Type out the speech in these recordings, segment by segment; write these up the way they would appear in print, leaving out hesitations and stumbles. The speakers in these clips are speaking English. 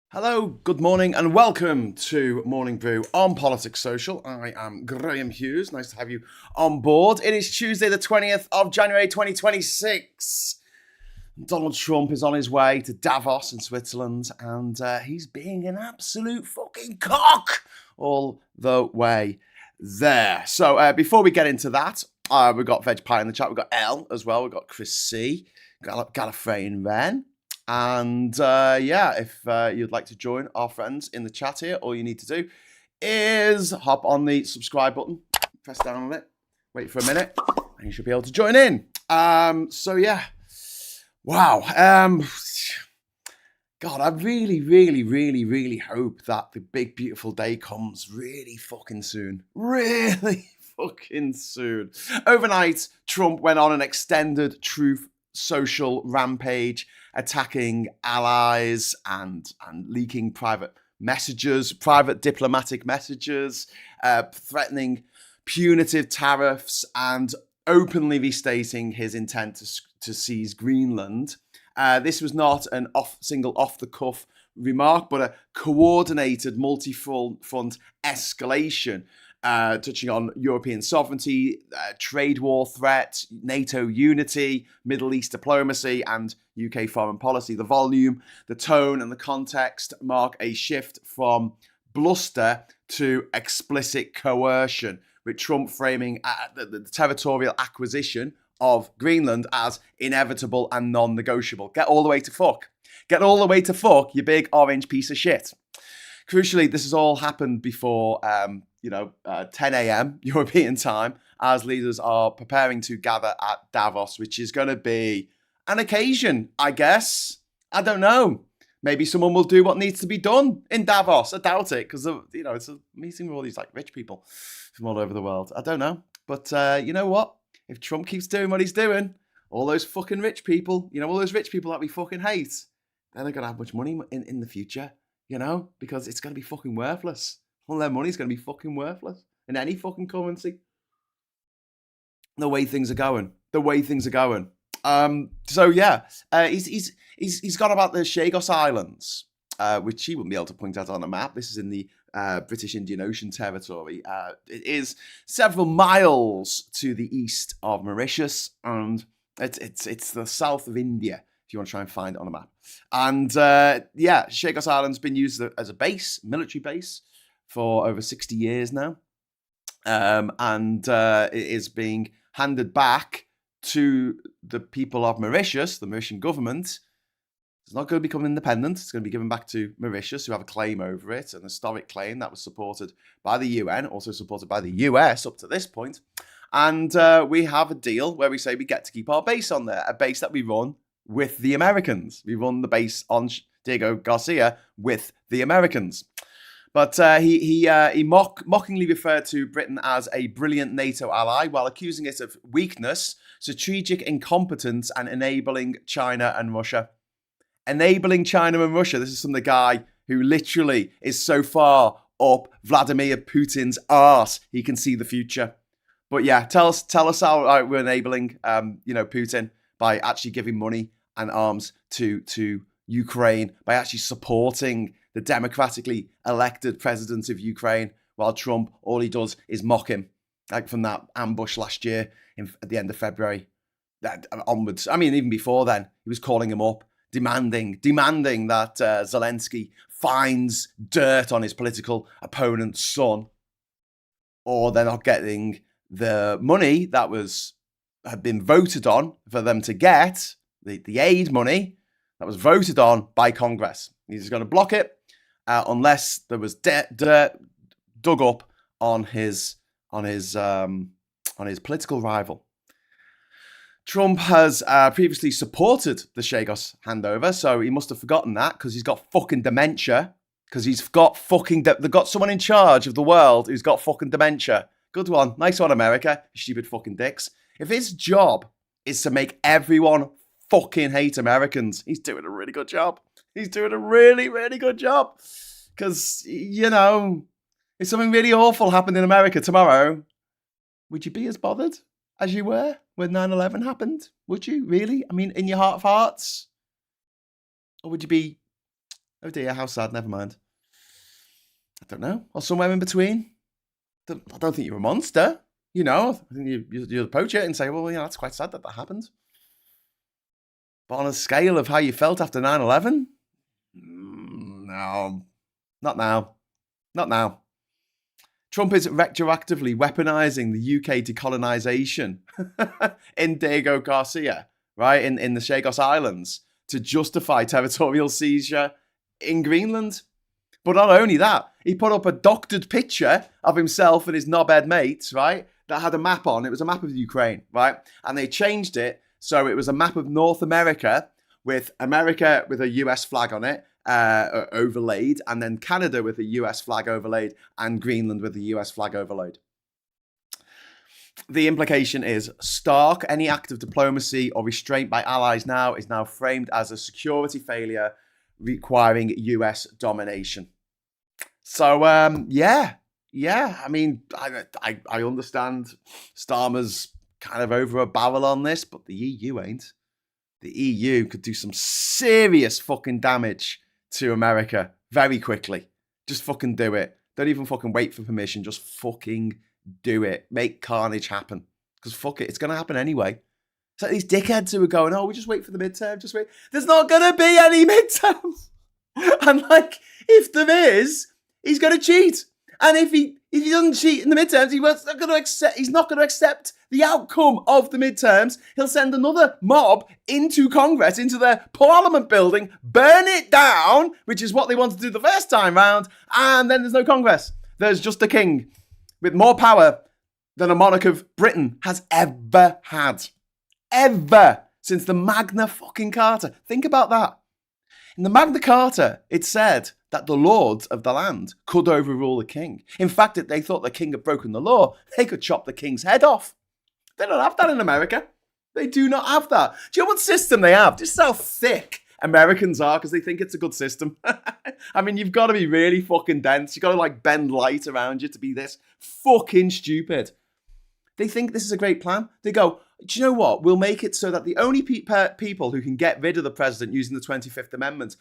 Hello, good morning, and welcome to Morning Brew on Politics Social. I am Graham Hughes. Nice to have you on board. It is Tuesday, the 20th of January 2026. Donald Trump is on his way to Davos in Switzerland, and he's being an absolute fucking cock all the way there. So before we get into that, we've got Veg Pie in the chat. We've got Elle as well. We've got Chris C. Got Gallifrey and Ren. And if you'd like to join our friends in the chat here, all you need to do is hop on the subscribe button, press down on it, wait for a minute, and you should be able to join in. Wow. God, I really hope that the big, beautiful day comes really fucking soon. Really fucking soon. Overnight, Trump went on an extended truth social rampage, attacking allies and leaking private messages, private diplomatic messages, threatening punitive tariffs, and openly restating his intent to seize Greenland. This was not an single off-the-cuff remark, but a coordinated multi-front escalation touching on European sovereignty, trade war threat, NATO unity, Middle East diplomacy, and UK foreign policy. The volume, the tone, and the context mark a shift from bluster to explicit coercion, with Trump framing the territorial acquisition of Greenland as inevitable and non-negotiable. Get all the way to fuck. Get all the way to fuck, you big orange piece of shit. Crucially, this has all happened before 10 a.m. European time, as leaders are preparing to gather at Davos, which is going to be an occasion, I guess. I don't know. Maybe someone will do what needs to be done in Davos. I doubt it, because it's a meeting with all these rich people from all over the world. I don't know. But you know what? If Trump keeps doing what he's doing, all those fucking rich people, all those rich people that we fucking hate, they're not going to have much money in the future, because it's going to be fucking worthless. All their money's going to be fucking worthless in any fucking currency. The way things are going. He's gone about the Chagos Islands, which he wouldn't be able to point out on a map. This is in the British Indian Ocean territory. It is several miles to the east of Mauritius, and it's the south of India, if you want to try and find it on a map. And Chagos Islands been used as a base, military base, for over 60 years now. It is being handed back to the people of Mauritius, the Mauritian government. It's not going to become independent. It's going to be given back to Mauritius, who have a claim over it, an historic claim that was supported by the UN, also supported by the US up to this point. And we have a deal where we say we get to keep our base on there, a base that we run with the Americans. We run the base on Diego Garcia with the Americans. But he mockingly referred to Britain as a brilliant NATO ally while accusing it of weakness, strategic incompetence, and enabling China and Russia. Enabling China and Russia. This is from the guy who literally is so far up Vladimir Putin's arse he can see the future. But yeah, tell us how we're enabling Putin by actually giving money and arms to Ukraine, by actually supporting the democratically elected president of Ukraine, while Trump, all he does is mock him, like from that ambush last year at the end of February onwards. I mean, even before then, he was calling him up, demanding that Zelensky finds dirt on his political opponent's son, or they're not getting the money that had been voted on for them to get, the aid money that was voted on by Congress. He's going to block it unless there was dirt dug up on his political rival. Trump has previously supported the Chagos handover, so he must have forgotten that, because he's got fucking dementia. Because he's got they've got someone in charge of the world who's got fucking dementia. Good one. Nice one, America, you stupid fucking dicks. If his job is to make everyone fucking hate Americans, he's doing a really good job. He's doing a really, really good job. Because, if something really awful happened in America tomorrow, would you be as bothered as you were when 9/11 happened? Would you, really? I mean, in your heart of hearts? Or would you be Oh dear, how sad, never mind. I don't know. Or somewhere in between. I don't think you're a monster. You know, I think you'll approach it and say, well, that's quite sad that happened. But on a scale of how you felt after 9/11, no, not now. Not now. Trump is retroactively weaponizing the UK decolonisation in Diego Garcia, right, in the Chagos Islands, to justify territorial seizure in Greenland. But not only that, he put up a doctored picture of himself and his knobhead mates, right, that had a map on. It was a map of Ukraine, right? And they changed it so it was a map of North America with a US flag on it, overlaid, and then Canada with a US flag overlaid, and Greenland with a US flag overlaid. The implication is stark. Any act of diplomacy or restraint by allies now is now framed as a security failure requiring US domination. So, yeah. I mean, I understand Starmer's kind of over a barrel on this, but the EU ain't. The EU could do some serious fucking damage to America very quickly. Just fucking do it. Don't even fucking wait for permission. Just fucking do it. Make carnage happen. Because fuck it, it's going to happen anyway. It's like these dickheads who are going, oh, we just wait for the midterm, just wait. There's not going to be any midterms. And like, if there is, he's going to cheat. And if he doesn't cheat in the midterms, he's not going to accept the outcome of the midterms. He'll send another mob into Congress, into their Parliament building, burn it down, which is what they wanted to do the first time round, and then there's no Congress. There's just a king with more power than a monarch of Britain has ever had. Ever. Since the Magna fucking Carta. Think about that. In the Magna Carta, it said that the lords of the land could overrule the king. In fact, if they thought the king had broken the law, they could chop the king's head off. They don't have that in America. They do not have that. Do you know what system they have? Just how thick Americans are because they think it's a good system. I mean, you've got to be really fucking dense. You've got to like bend light around you to be this fucking stupid. They think this is a great plan. They go, do you know what? We'll make it so that the only people who can get rid of the president using the 25th Amendment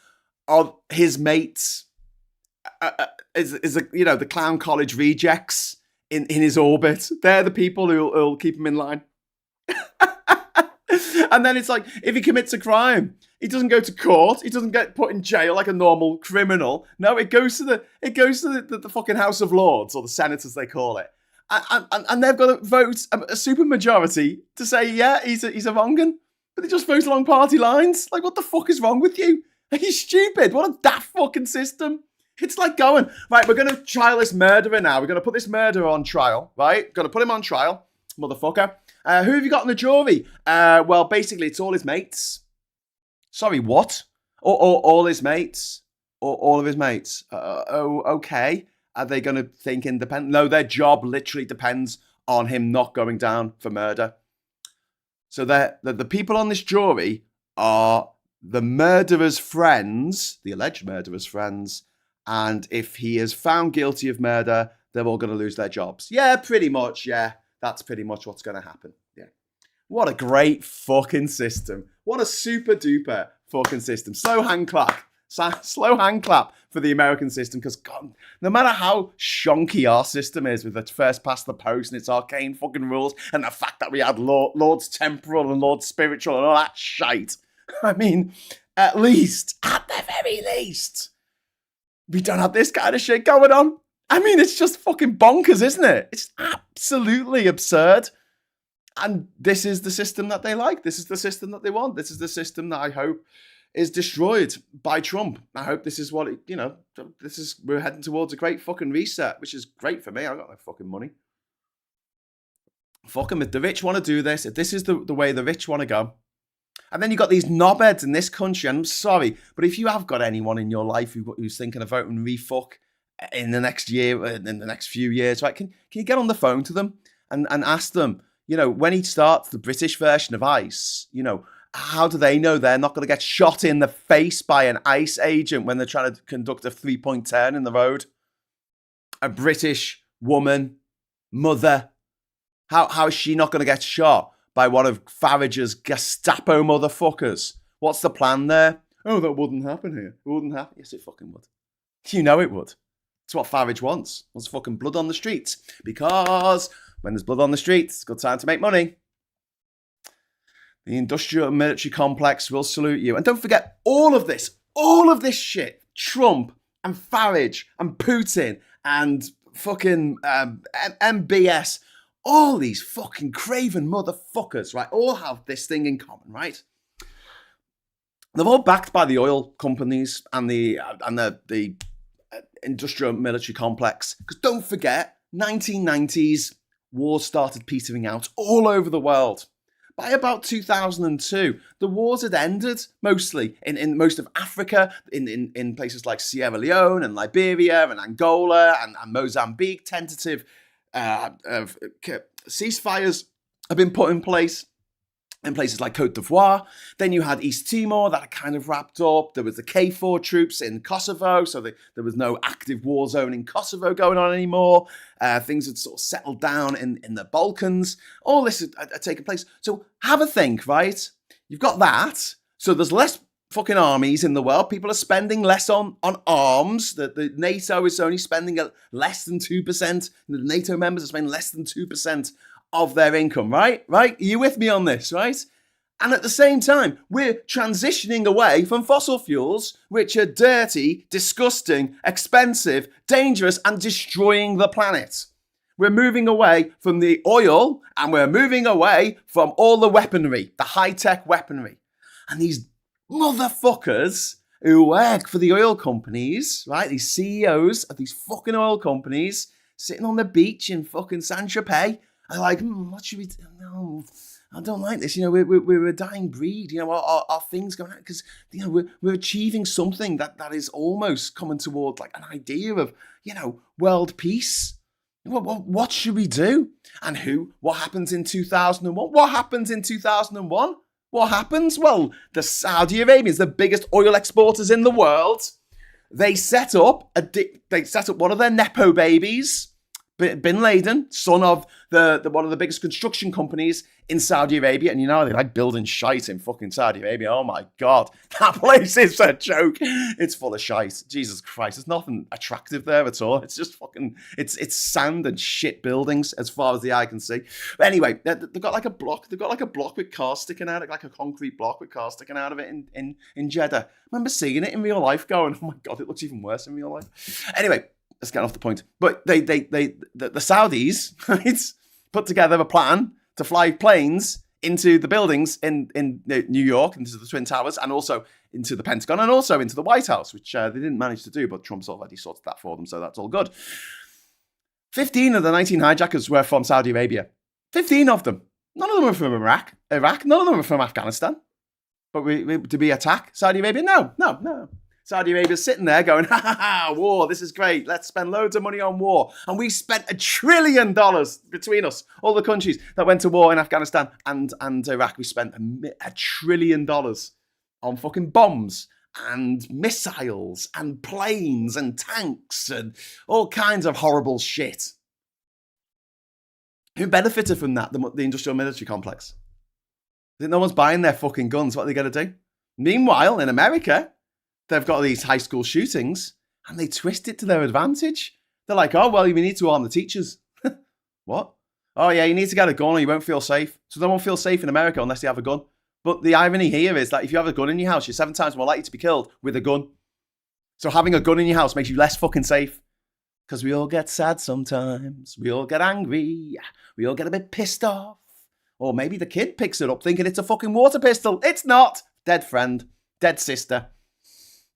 are his mates, the clown college rejects in his orbit. They're the people who'll keep him in line. And then it's like, if he commits a crime, he doesn't go to court. He doesn't get put in jail like a normal criminal. No, it goes to the fucking House of Lords, or the Senate as they call it. And they've got to vote a supermajority to say, yeah, he's a wrong un. But they just vote along party lines. Like, what the fuck is wrong with you? Are you stupid? What a daft fucking system. It's like going, right, we're going to trial this murderer now. We're going to put this murderer on trial, right? Going to put him on trial, motherfucker. Who have you got in the jury? Well, basically, it's all his mates. Sorry, what? All his mates? Or all of his mates? Okay. Are they going to think independent? No, their job literally depends on him not going down for murder. So the people on this jury are the murderer's friends, the alleged murderer's friends, and if he is found guilty of murder, they're all going to lose their jobs. Yeah, pretty much, yeah. That's pretty much what's going to happen, yeah. What a great fucking system. What a super duper fucking system. Slow hand clap for the American system, because God, no matter how shonky our system is with the first past the post and its arcane fucking rules and the fact that we had Lord's temporal and Lord's spiritual and all that shite, I mean, at the very least, we don't have this kind of shit going on. I mean, it's just fucking bonkers, isn't it? It's absolutely absurd. And this is the system that they like. This is the system that they want. This is the system that I hope is destroyed by Trump. I hope this is what, we're heading towards a great fucking reset, which is great for me. I've got no fucking money. Fuck them. If the rich want to do this, if this is the way the rich want to go, and then you've got these knobheads in this country, and I'm sorry, but if you have got anyone in your life who's thinking of voting re-fuck in the next year, in the next few years, right, can you get on the phone to them and ask them, when he starts the British version of ICE, how do they know they're not going to get shot in the face by an ICE agent when they're trying to conduct a 3-point turn in the road? A British woman, mother, how is she not going to get shot by one of Farage's Gestapo motherfuckers? What's the plan there? Oh, that wouldn't happen here. It wouldn't happen. Yes, it fucking would. You know it would. It's what Farage wants. Wants fucking blood on the streets. Because when there's blood on the streets, it's a good time to make money. The industrial and military complex will salute you. And don't forget all of this shit. Trump and Farage and Putin and fucking MBS. All these fucking craven motherfuckers, right, all have this thing in common, right? They're all backed by the oil companies and the industrial military complex. Because don't forget, 1990s, wars started petering out all over the world. By about 2002, the wars had ended mostly in most of Africa, in places like Sierra Leone and Liberia and Angola and Mozambique. Tentative ceasefires have been put in place in places like Cote d'Ivoire. Then you had East Timor that had kind of wrapped up. There was the KFOR troops in Kosovo, so there was no active war zone in Kosovo going on anymore. Things had sort of settled down in the Balkans. All this had taken place. So have a think, right? You've got that. So there's less fucking armies in the world. People are spending less on arms. The NATO is only spending less than 2%. The NATO members are spending less than 2% of their income, right? Right? Are you with me on this, right? And at the same time, we're transitioning away from fossil fuels, which are dirty, disgusting, expensive, dangerous, and destroying the planet. We're moving away from the oil, and we're moving away from all the weaponry, the high-tech weaponry. And these motherfuckers who work for the oil companies, right? These CEOs of these fucking oil companies sitting on the beach in fucking Saint-Tropez are like, what should we do? No, I don't like this. You know, we're a dying breed. You know, our things going on because, you know, we're achieving something that is almost coming toward like an idea of, you know, world peace. What should we do? And what happens in 2001? What happens in 2001? What happens? Well, the Saudi Arabians, the biggest oil exporters in the world, they set up one of their nepo-babies, Bin Laden, son of one of the biggest construction companies in Saudi Arabia. And you know, they like building shite in fucking Saudi Arabia. Oh my God, that place is a joke. It's full of shite. Jesus Christ, there's nothing attractive there at all. It's just fucking, it's sand and shit buildings as far as the eye can see. But anyway, they've got like a block. They've got like a block with cars sticking out, like a concrete block with cars sticking out of it in Jeddah. I remember seeing it in real life going, oh my God, it looks even worse in real life. Anyway, let's get off the point. But the Saudis, right, put together a plan to fly planes into the buildings in New York, into the Twin Towers, and also into the Pentagon, and also into the White House, which they didn't manage to do, but Trump's already sorted that for them, so that's all good. 15 of the 19 hijackers were from Saudi Arabia. 15 of them. None of them were from Iraq. None of them were from Afghanistan. But did we attack Saudi Arabia? No. Saudi Arabia's sitting there going, war, this is great. Let's spend loads of money on war. And we spent $1 trillion between us, all the countries that went to war in Afghanistan and Iraq. We spent $1 trillion on fucking bombs and missiles and planes and tanks and all kinds of horrible shit. Who benefited from that? The industrial military complex. No one's buying their fucking guns. What are they going to do? Meanwhile, in America, they've got these high school shootings and they twist it to their advantage. They're like, oh, well, we need to arm the teachers. What? Oh, yeah, you need to get a gun or you won't feel safe. So they won't feel safe in America unless they have a gun. But the irony here is that if you have a gun in your house, you're 7 times more likely to be killed with a gun. So having a gun in your house makes you less fucking safe. Because we all get sad sometimes. We all get angry. We all get a bit pissed off. Or maybe the kid picks it up thinking it's a fucking water pistol. It's not. Dead friend. Dead sister.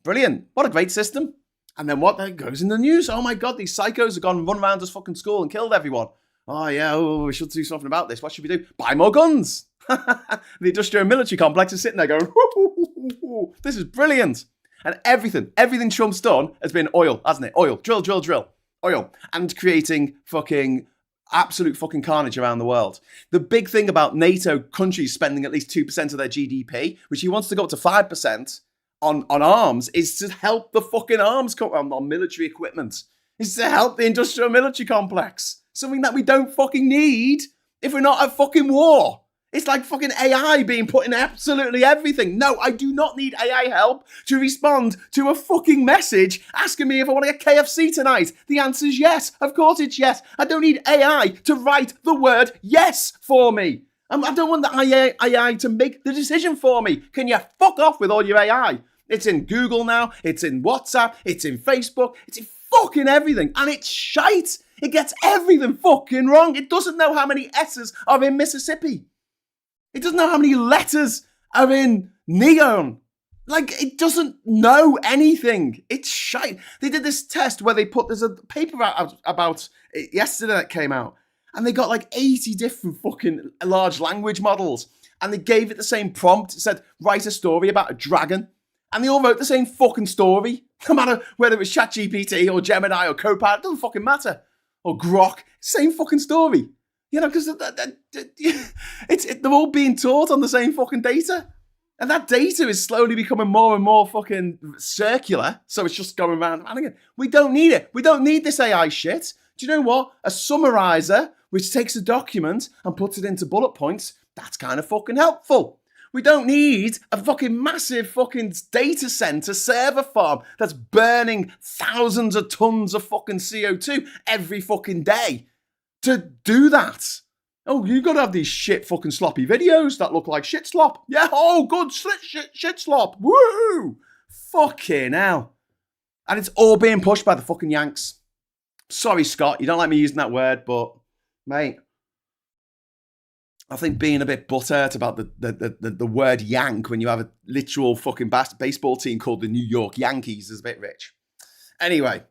Brilliant. What a great system. And then what goes in the news? Oh my God, these psychos have gone and run around this fucking school and killed everyone. Oh yeah, we should do something about this. What should we do? Buy more guns. The industrial military complex is sitting there going, this is brilliant. And everything Trump's done has been oil, hasn't it? Oil, drill. Oil. And creating fucking absolute fucking carnage around the world. The big thing about NATO countries spending at least 2% of their GDP, which he wants to go up to 5%, on arms, is to help the fucking arms on military equipment. Is to help the industrial military complex. Something that we don't fucking need if we're not at fucking war. It's like fucking AI being put in absolutely everything. No, I do not need AI help to respond to a fucking message asking me if I want to get KFC tonight. The answer's yes. Of course it's yes. I don't need AI to write the word yes for me. I don't want the AI to make the decision for me. Can you fuck off with all your AI? It's in Google now. It's in WhatsApp. It's in Facebook. It's in fucking everything. And it's shite. It gets everything fucking wrong. It doesn't know how many S's are in Mississippi. It doesn't know how many letters are in neon. Like, it doesn't know anything. It's shite. They did this test where there's a paper out about it yesterday that came out, and they got like 80 different fucking large language models, and they gave it the same prompt. It said, write a story about a dragon. And they all wrote the same fucking story. No matter whether it was ChatGPT or Gemini or Copilot, it doesn't fucking matter. Or Grok, same fucking story. You know, because they're all being taught on the same fucking data. And that data is slowly becoming more and more fucking circular. So it's just going around and again. We don't need it. We don't need this AI shit. Do you know what? A summarizer, which takes a document and puts it into bullet points, that's kind of fucking helpful. We don't need a fucking massive fucking data center server farm that's burning thousands of tons of fucking CO2 every fucking day to do that. Oh, you got to have these shit fucking sloppy videos that look like shit slop. Yeah, oh, good shit slop. Woo! Fucking hell. And it's all being pushed by the fucking Yanks. Sorry, Scott, you don't like me using that word, but, mate, I think being a bit butthurt about the word yank when you have a literal fucking baseball team called the New York Yankees is a bit rich. Anyway,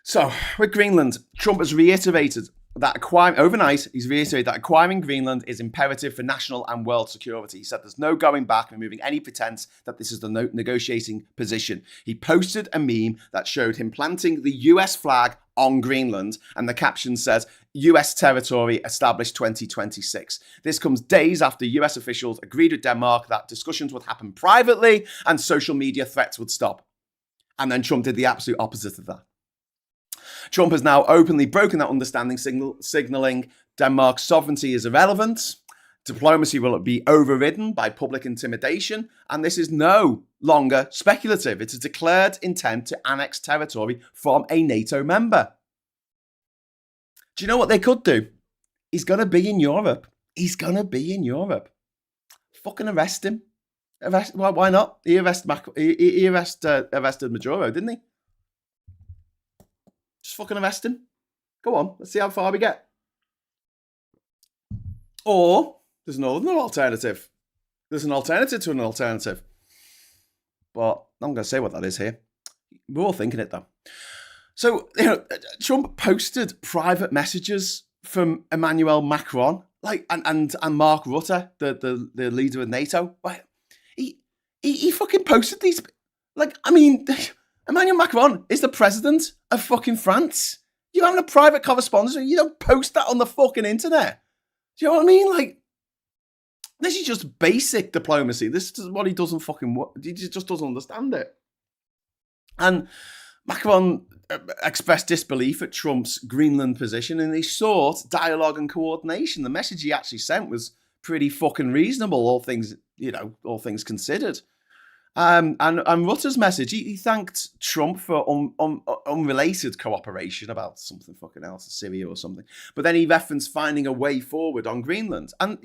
so with Greenland, Trump has reiterated that overnight, he's reiterated that acquiring Greenland is imperative for national and world security. He said there's no going back, removing any pretense that this is the negotiating position. He posted a meme that showed him planting the US flag on Greenland, and the caption says, US territory established 2026. This comes days after US officials agreed with Denmark that discussions would happen privately and social media threats would stop. And then Trump did the absolute opposite of that. Trump has now openly broken that understanding, signaling Denmark's sovereignty is irrelevant. Diplomacy will be overridden by public intimidation, and this is no longer speculative. It's a declared intent to annex territory from a NATO member. Do you know what they could do? He's going to be in Europe. He's going to be in Europe. Fucking arrest him. Why not? He arrested Maduro, didn't he? Just fucking arrest him. Go on, let's see how far we get. Or there's another alternative. There's an alternative to an alternative. But I'm going to say what that is here. We're all thinking it, though. So, Trump posted private messages from Emmanuel Macron, and Mark Rutte, the leader of NATO. He fucking posted these. Emmanuel Macron is the president of fucking France. You're having a private correspondence and you don't post that on the fucking internet. Do you know what I mean? This is just basic diplomacy. This is what he doesn't fucking... He just doesn't understand it. And Macron expressed disbelief at Trump's Greenland position, and he sought dialogue and coordination. The message he actually sent was pretty fucking reasonable, all things considered. And Rutte's message, he thanked Trump for unrelated cooperation about something fucking else, Syria or something. But then he referenced finding a way forward on Greenland. And,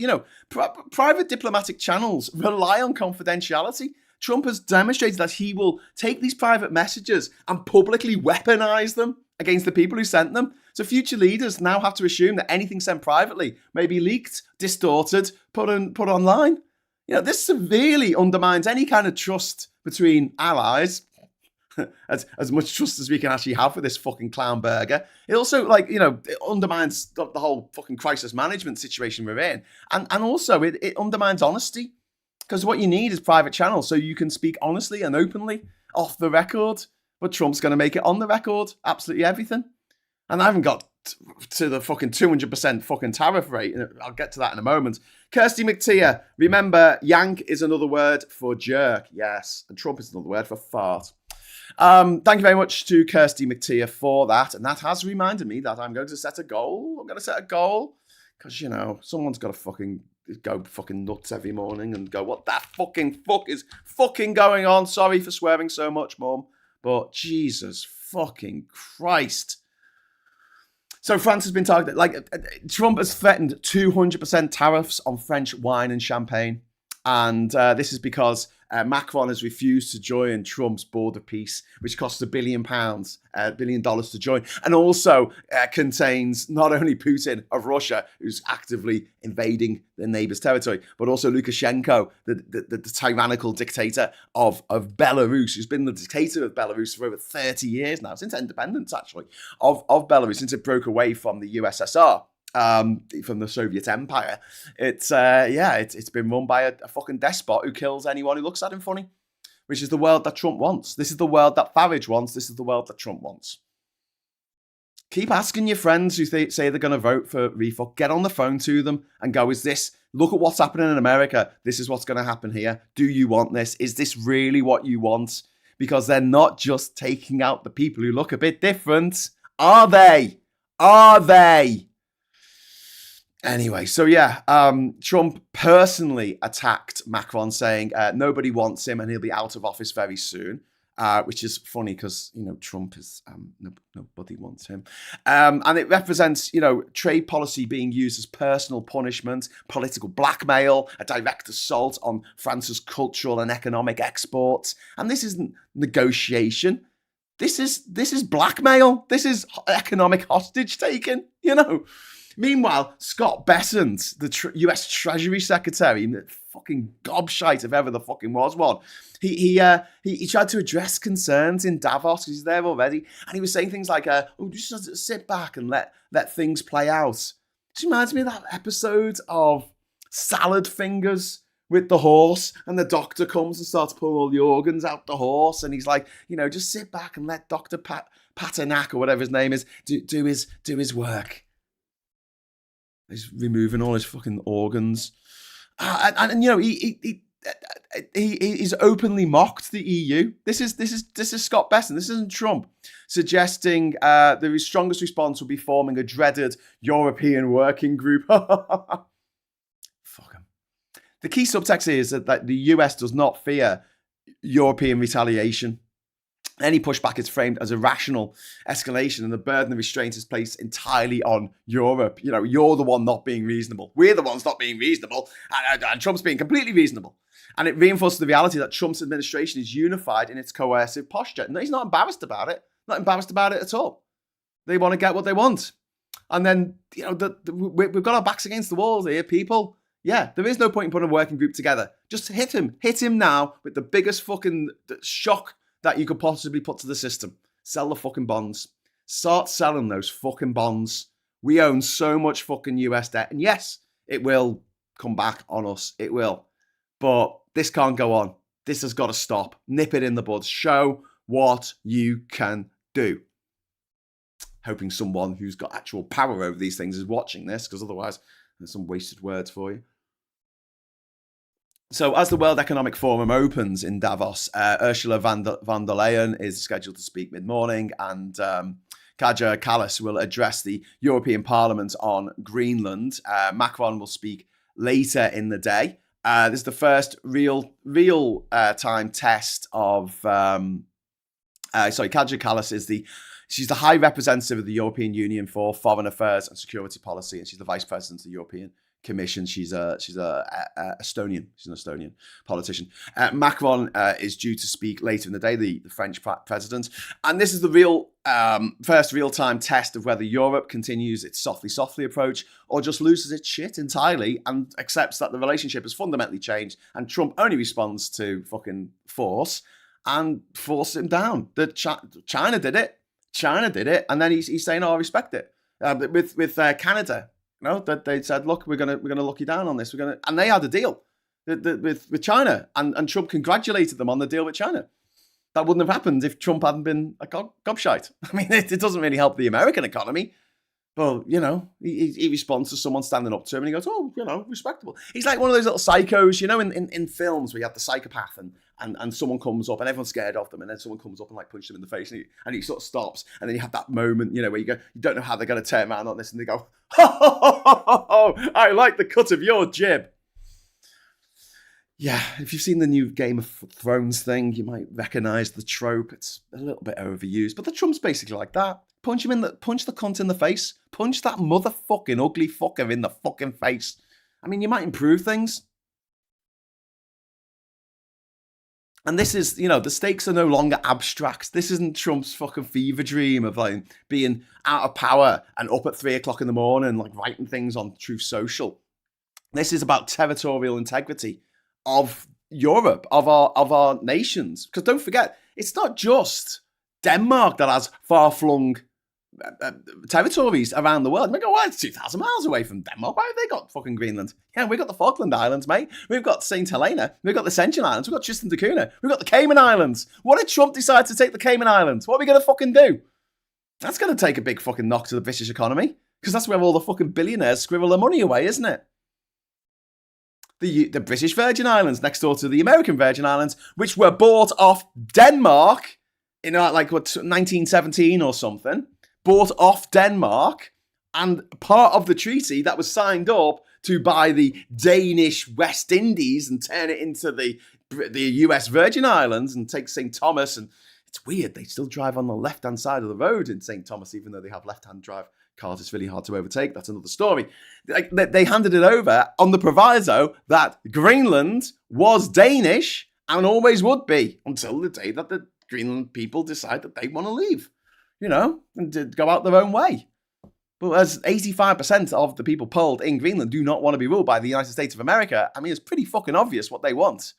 private diplomatic channels rely on confidentiality. Trump has demonstrated that he will take these private messages and publicly weaponize them against the people who sent them. So future leaders now have to assume that anything sent privately may be leaked, distorted, put online. This severely undermines any kind of trust between allies, as much trust as we can actually have for this fucking clown burger. It also, it undermines the whole fucking crisis management situation we're in. And also, it undermines honesty. Because what you need is private channels so you can speak honestly and openly off the record. But Trump's going to make it on the record, absolutely everything. And I haven't got to the fucking 200% fucking tariff rate. I'll get to that in a moment. Kirsty McTeer, remember, yank is another word for jerk. Yes. And Trump is another word for fart. Thank you very much to Kirsty McTeer for that. And that has reminded me that I'm going to set a goal. I'm going to set a goal because, someone's got to fucking go fucking nuts every morning and go, what the fucking fuck is fucking going on? Sorry for swearing so much, Mum. But Jesus fucking Christ. So France has been targeted. Trump has threatened 200% tariffs on French wine and champagne. And this is because Macron has refused to join Trump's border peace, which costs $1 billion to join, and also contains not only Putin of Russia, who's actively invading the neighbor's territory, but also Lukashenko, the tyrannical dictator of Belarus, who's been the dictator of Belarus for over 30 years now, since independence, actually, of Belarus, since it broke away from the USSR. From the Soviet Empire. It's been run by a fucking despot who kills anyone who looks at him funny, which is the world that Trump wants. This is the world that Farage wants. This is the world that Trump wants. Keep asking your friends who say they're going to vote for refuck. Get on the phone to them and go, look at what's happening in America. This is what's going to happen here. Do you want this? Is this really what you want? Because they're not just taking out the people who look a bit different. Are they? Are they? Anyway, so Trump personally attacked Macron, saying nobody wants him and he'll be out of office very soon, which is funny because, Trump is, nobody wants him. And it represents, trade policy being used as personal punishment, political blackmail, a direct assault on France's cultural and economic exports. And this isn't negotiation. This is blackmail. This is economic hostage taking, Meanwhile, Scott Bessent, the US Treasury Secretary, the fucking gobshite if ever the fucking was one, he tried to address concerns in Davos because he's there already, and he was saying things like, just have to sit back and let things play out. This reminds me of that episode of Salad Fingers with the horse, and the doctor comes and starts pulling all the organs out the horse, and he's like, just sit back and let Dr. Paternak, or whatever his name is, do his work. He's removing all his fucking organs, he's openly mocked the EU. This is Scott Bessent. This isn't Trump, suggesting the strongest response will be forming a dreaded European working group. Fuck him. The key subtext is that the US does not fear European retaliation. Any pushback is framed as a rational escalation, and the burden of restraint is placed entirely on Europe. You're the one not being reasonable. We're the ones not being reasonable, and Trump's being completely reasonable. And it reinforces the reality that Trump's administration is unified in its coercive posture. No, he's not embarrassed about it. Not embarrassed about it at all. They want to get what they want. And then, we've got our backs against the walls here, people. Yeah, there is no point in putting a working group together. Just hit him. Hit him now with the biggest fucking shock that you could possibly put to the system. Sell the fucking bonds. Start selling those fucking bonds. We own so much fucking US debt. And yes, it will come back on us. It will. But this can't go on. This has got to stop. Nip it in the bud. Show what you can do. Hoping someone who's got actual power over these things is watching this, because otherwise there's some wasted words for you. So as the World Economic Forum opens in Davos, Ursula von der Leyen is scheduled to speak mid-morning, and Kaja Kallas will address the European Parliament on Greenland. Macron will speak later in the day. This is the first real time test of... Kaja Kallas is she's the High Representative of the European Union for Foreign Affairs and Security Policy, and she's the Vice President of the European Commission. She's Estonian. She's an Estonian politician. Macron is due to speak later in the day, the French president. And this is the first real-time test of whether Europe continues its softly approach or just loses its shit entirely and accepts that the relationship has fundamentally changed and Trump only responds to fucking force and force him down. China did it. And then he's saying, I respect it. With Canada, that they said, look, we're gonna lock you down on this. And they had a deal with China, and Trump congratulated them on the deal with China. That wouldn't have happened if Trump hadn't been a gobshite. I mean, it doesn't really help the American economy. Well, he responds to someone standing up to him and he goes, oh, respectable. He's like one of those little psychos, in films where you have the psychopath and someone comes up and everyone's scared of them, and then someone comes up and punches them in the face and he sort of stops, and then you have that moment, where you don't know how they're going to turn around on this, and they go, I like the cut of your jib. Yeah, if you've seen the new Game of Thrones thing, you might recognise the trope. It's a little bit overused, but the Trump's basically like that. Punch the cunt in the face. Punch that motherfucking ugly fucker in the fucking face. I mean, you might improve things. And this is, the stakes are no longer abstract. This isn't Trump's fucking fever dream of like being out of power and up at 3 o'clock in the morning, like writing things on Truth Social. This is about territorial integrity of Europe, of our nations. Because don't forget, it's not just Denmark that has far-flung territories around the world. We go, well, it's 2,000 miles away from Denmark. Why have they got fucking Greenland? Yeah, we've got the Falkland Islands, mate. We've got St. Helena. We've got the Ascension Islands. We've got Tristan da Cunha. We've got the Cayman Islands. What if Trump decides to take the Cayman Islands? What are we going to fucking do? That's going to take a big fucking knock to the British economy. Because that's where all the fucking billionaires scribble their money away, isn't it? The British Virgin Islands next door to the American Virgin Islands, which were bought off Denmark in 1917 or something. Bought off Denmark, and part of the treaty that was signed up to buy the Danish West Indies and turn it into the US Virgin Islands and take St. Thomas. And it's weird, they still drive on the left-hand side of the road in St. Thomas, even though they have left-hand drive cars. It's really hard to overtake. That's another story. They handed it over on the proviso that Greenland was Danish and always would be until the day that the Greenland people decide that they want to leave. And to go out their own way. But as 85% of the people polled in Greenland do not want to be ruled by the United States of America, I mean, it's pretty fucking obvious what they want.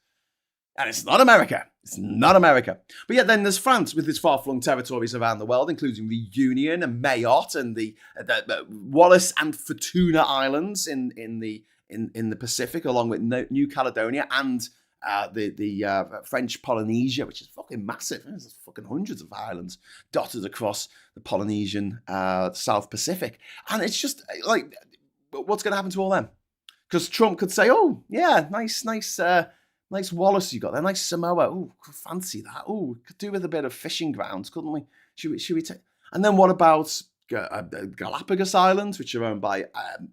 And it's not America. It's not America. But yet then there's France with its far-flung territories around the world, including the Union and Mayotte and the Wallis and Futuna Islands in the Pacific, along with New Caledonia and the French Polynesia, which is fucking massive. There's fucking hundreds of islands dotted across the Polynesian South Pacific. And it's just like, what's going to happen to all them? Because Trump could say, oh, yeah, nice Wallis you got there, nice Samoa. Oh, fancy that. Oh, could do with a bit of fishing grounds, couldn't we? Should we take? And then what about Galapagos Islands, which are owned by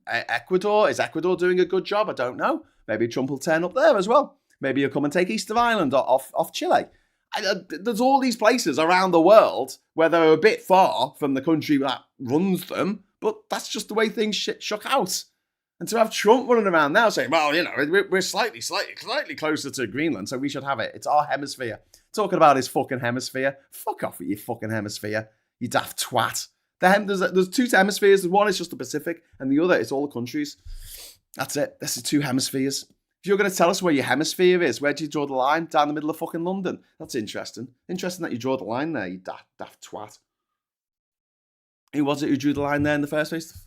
Ecuador? Is Ecuador doing a good job? I don't know. Maybe Trump will turn up there as well. Maybe he'll come and take Easter Island off Chile. There's all these places around the world where they're a bit far from the country that runs them, but that's just the way things shook out. And to have Trump running around now saying, well, we're slightly closer to Greenland, so we should have it. It's our hemisphere. Talking about his fucking hemisphere. Fuck off with your fucking hemisphere, you daft twat. There's two hemispheres. One is just the Pacific, and the other is all the countries. That's it. This is two hemispheres. If you're going to tell us where your hemisphere is, where do you draw the line? Down the middle of fucking London. That's interesting. Interesting that you draw the line there, you daft twat. Who was it who drew the line there in the first place?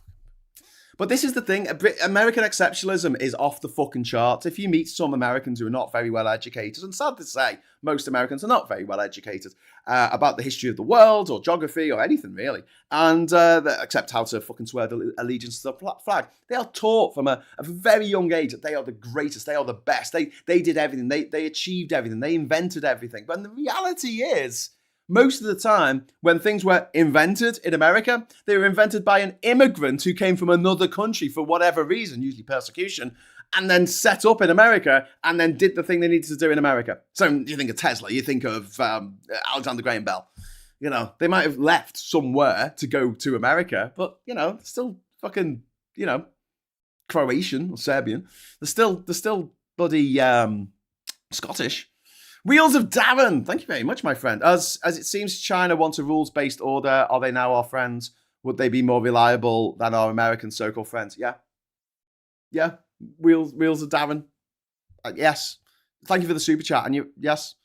But this is the thing. American exceptionalism is off the fucking charts. If you meet some Americans who are not very well educated, and sad to say, most Americans are not very well educated about the history of the world or geography or anything really, and except how to fucking swear the allegiance to the flag. They are taught from a very young age that they are the greatest, they are the best. They did everything. They achieved everything. They invented everything. But the reality is, most of the time, when things were invented in America, they were invented by an immigrant who came from another country for whatever reason, usually persecution, and then set up in America and then did the thing they needed to do in America. So you think of Tesla, you think of Alexander Graham Bell. They might have left somewhere to go to America, but, still fucking, Croatian or Serbian. They're still bloody Scottish. Wheels of Darren, thank you very much, my friend. As it seems China wants a rules-based order, are they now our friends? Would they be more reliable than our American so-called friends? Yeah. Yeah. Wheels of Darren. Yes. Thank you for the super chat. And yes.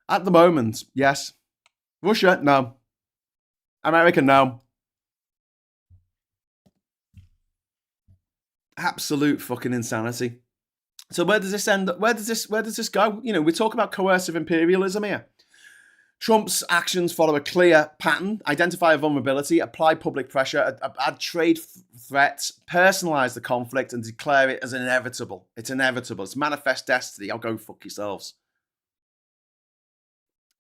At the moment, yes. Russia, no. America, no. Absolute fucking insanity. So where does this end? Where does this go? We talk about coercive imperialism here. Trump's actions follow a clear pattern: identify a vulnerability, apply public pressure, add trade threats, personalize the conflict, and declare it as inevitable. It's inevitable. It's manifest destiny. I'll go fuck yourselves.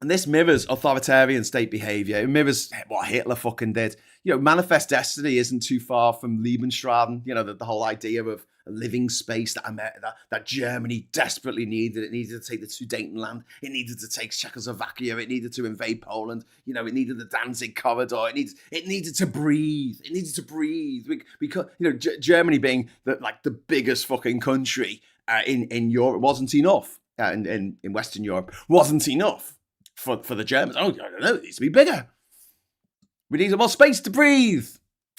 And this mirrors authoritarian state behavior. It mirrors what Hitler fucking did. Manifest destiny isn't too far from Lebensraum. The whole idea of living space that Germany desperately needed. It needed to take the Sudetenland. It needed to take Czechoslovakia. It needed to invade Poland. You know, it needed the Danzig corridor. It needed to breathe. It needed to breathe because Germany being the biggest fucking country in Europe wasn't enough. In Western Europe wasn't enough for the Germans. Oh, I don't know. It needs to be bigger. We need more space to breathe.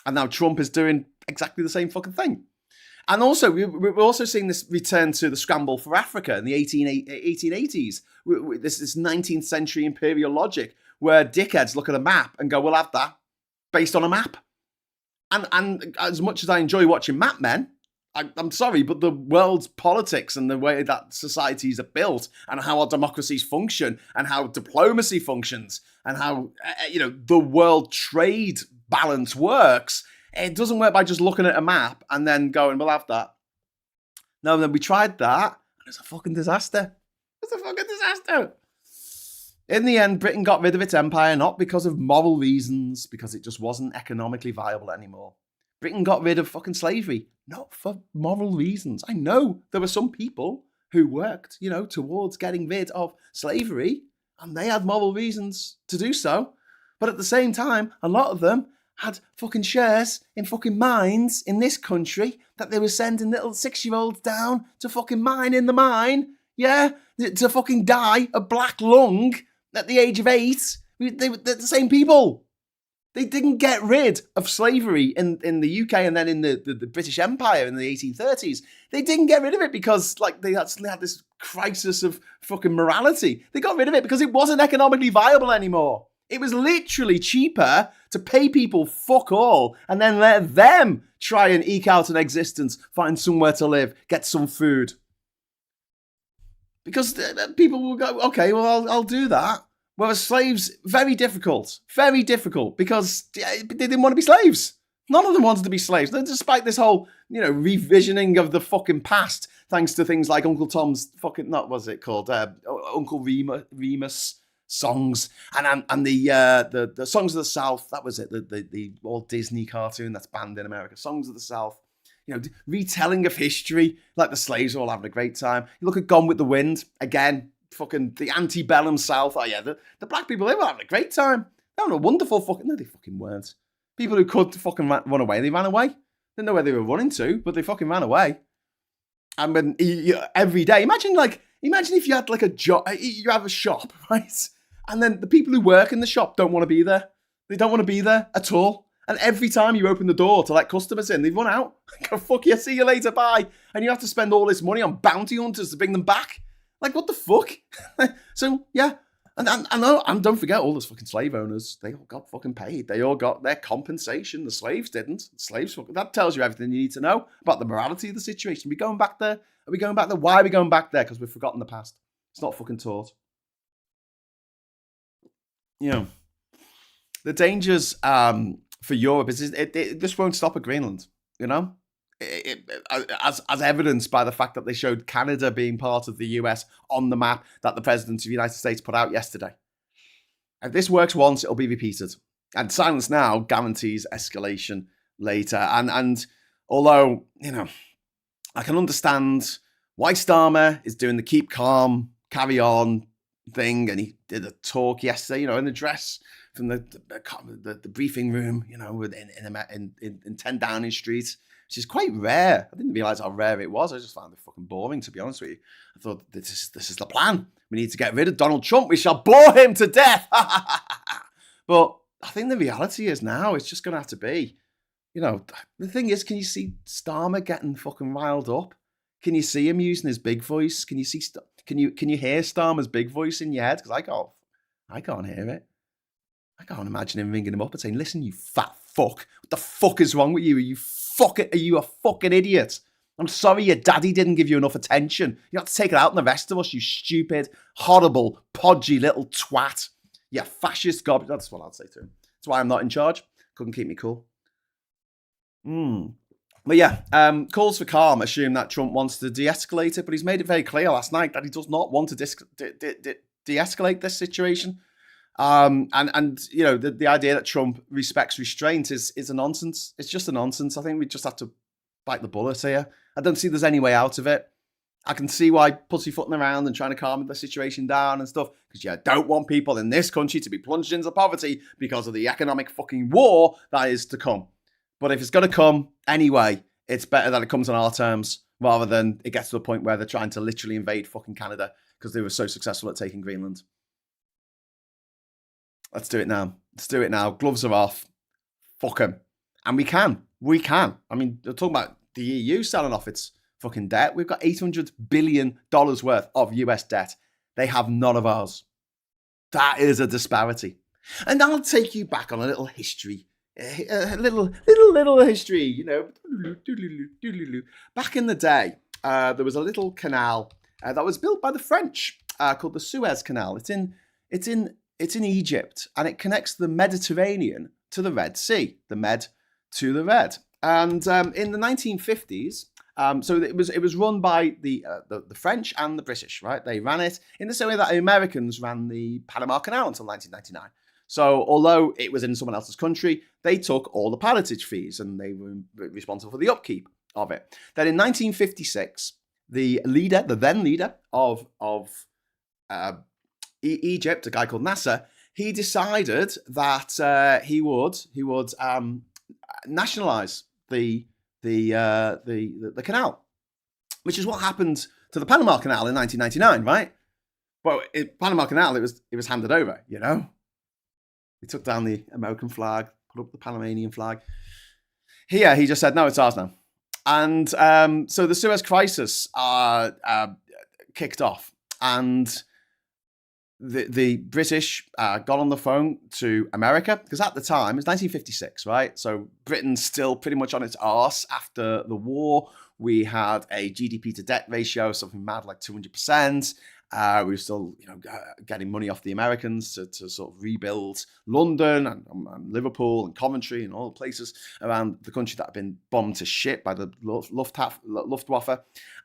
And now Trump is doing exactly the same fucking thing. And also, we're also seeing this return to the scramble for Africa in the 1880s. This 19th century imperial logic where dickheads look at a map and go, we'll have that based on a map. And as much as I enjoy watching Map Men, I'm sorry, but the world's politics and the way that societies are built and how our democracies function and how diplomacy functions and how, the world trade balance works, it doesn't work by just looking at a map and then going, we'll have that. No, then we tried that and it's a fucking disaster. It's a fucking disaster. In the end, Britain got rid of its empire, not because of moral reasons, because it just wasn't economically viable anymore. Britain got rid of fucking slavery, not for moral reasons. I know there were some people who worked, towards getting rid of slavery, and they had moral reasons to do so. But at the same time, a lot of them had fucking shares in fucking mines in this country that they were sending little 6-year-olds down to fucking mine in the mine, to fucking die of black lung at the age of 8. They're the same people. They didn't get rid of slavery in the UK and then in the British Empire in the 1830s. They didn't get rid of it because they actually had this crisis of fucking morality. They got rid of it because it wasn't economically viable anymore. It was literally cheaper to pay people fuck all and then let them try and eke out an existence, find somewhere to live, get some food. Because people will go, okay, well, I'll do that. Whereas slaves, very difficult, because they didn't want to be slaves. None of them wanted to be slaves. Despite this whole, revisioning of the fucking past, thanks to things like Uncle Tom's fucking, what was it called? Uncle Remus songs and the Songs of the South. That was it. The Walt Disney cartoon that's banned in America. Songs of the South. Retelling of history, like the slaves were all having a great time. You look at Gone with the Wind, again, fucking the antebellum South. Oh yeah, the black people, they were having a great time. They were a wonderful fucking, no, they fucking weren't. People who could fucking run away, they ran away. Didn't know where they were running to, but they fucking ran away. And when every day, imagine if you had like a job, you have a shop, right? And then the people who work in the shop don't want to be there. They don't want to be there at all. And every time you open the door to let customers in, they run out. Go, fuck you, see you later, bye. And you have to spend all this money on bounty hunters to bring them back. Like, what the fuck? So, yeah. And don't forget all those fucking slave owners. They all got fucking paid. They all got their compensation. The slaves didn't. That tells you everything you need to know about the morality of the situation. Are we going back there? Why are we going back there? Because we've forgotten the past. It's not fucking taught. The dangers for Europe is this won't stop at Greenland, as evidenced by the fact that they showed Canada being part of the US on the map that the President of the United States put out yesterday. If this works once, it'll be repeated. And silence now guarantees escalation later. And although, I can understand why Starmer is doing the keep calm, carry on thing, and he did a talk yesterday, an address from the briefing room, in 10 Downing Street, which is quite rare. I didn't realise how rare it was. I just found it fucking boring, to be honest with you. I thought, this is the plan. We need to get rid of Donald Trump. We shall bore him to death. But I think the reality is now it's just going to have to be, the thing is, can you see Starmer getting fucking riled up? Can you see him using his big voice? Can you hear Starmer's big voice in your head? Because I can't hear it. I can't imagine him ringing him up and saying, listen, you fat fuck. What the fuck is wrong with you? Are you a fucking idiot? I'm sorry your daddy didn't give you enough attention. You have to take it out on the rest of us, you stupid, horrible, podgy little twat. You fascist gob. That's what I'd say to him. That's why I'm not in charge. Couldn't keep me cool. But yeah, calls for calm assume that Trump wants to de-escalate it, but he's made it very clear last night that he does not want to de-escalate this situation. The idea that Trump respects restraint is a nonsense. It's just a nonsense. I think we just have to bite the bullet here I don't see there's any way out of it. I can see why pussyfooting around and trying to calm the situation down and stuff, because you don't want people in this country to be plunged into poverty because of the economic fucking war that is to come. But if it's going to come anyway, it's better that it comes on our terms rather than it gets to the point where they're trying to literally invade fucking Canada because they were so successful at taking Greenland. Let's do it now. Let's do it now. Gloves are off. Fuck them. And we can. We can. I mean, they're talking about the EU selling off its fucking debt. We've got $800 billion worth of US debt. They have none of ours. That is a disparity. And I'll take you back on a little history. A little history, you know. Back in the day, there was a little canal that was built by the French called the Suez Canal. It's in Egypt, and it connects the Mediterranean to the Red Sea, the Med to the Red. And in the 1950s, so it was run by the French and the British, right? They ran it in the same way that the Americans ran the Panama Canal until 1999. So although it was in someone else's country, they took all the pilotage fees and they were responsible for the upkeep of it. Then in 1956, the then leader of Egypt, a guy called Nasser, he decided that he would nationalize the canal, which is what happened to the Panama Canal in 1999, right? Well, Panama Canal, it was handed over, you know. They took down the American flag, put up the Panamanian flag. Here, he just said, no, it's ours now. And so the Suez Crisis kicked off, and the British got on the phone to America, because at the time, it's 1956, right? So Britain's still pretty much on its arse after the war. We had a GDP to debt ratio, something mad like 200%. We were still, getting money off the Americans to sort of rebuild London and Liverpool and Coventry and all the places around the country that had been bombed to shit by the Luftwaffe.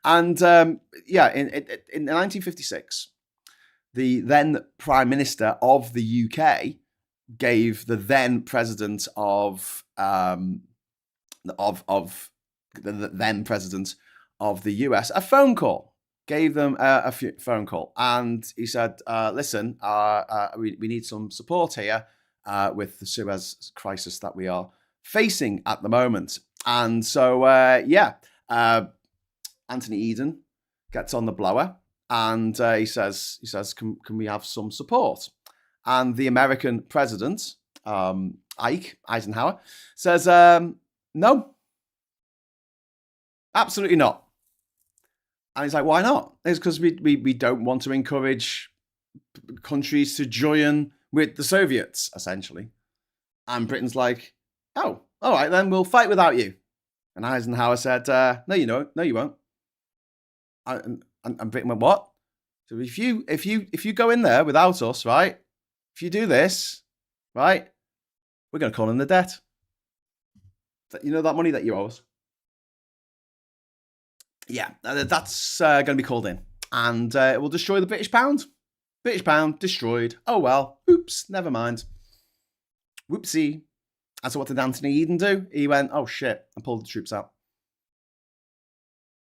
And in 1956, the then Prime Minister of the UK gave the then President of the then President of the US a phone call. Gave them a phone call, and he said, listen, we need some support here with the Suez crisis that we are facing at the moment. And so, Anthony Eden gets on the blower, and he says, can we have some support? And the American president, Eisenhower, says, no, absolutely not. And he's like, why not? It's because we don't want to encourage countries to join with the Soviets, essentially. And Britain's like, oh, all right, then we'll fight without you. And Eisenhower said, no, you don't. No, you won't. And Britain went, what? So if you go in there without us, right? If you do this, right, we're going to call in the debt. You know that money that you owe us? Yeah, that's going to be called in. And it will destroy the British pound. British pound destroyed. Oh, well. Oops, never mind. Whoopsie. And so what did Anthony Eden do? He went, oh, shit, and pulled the troops out.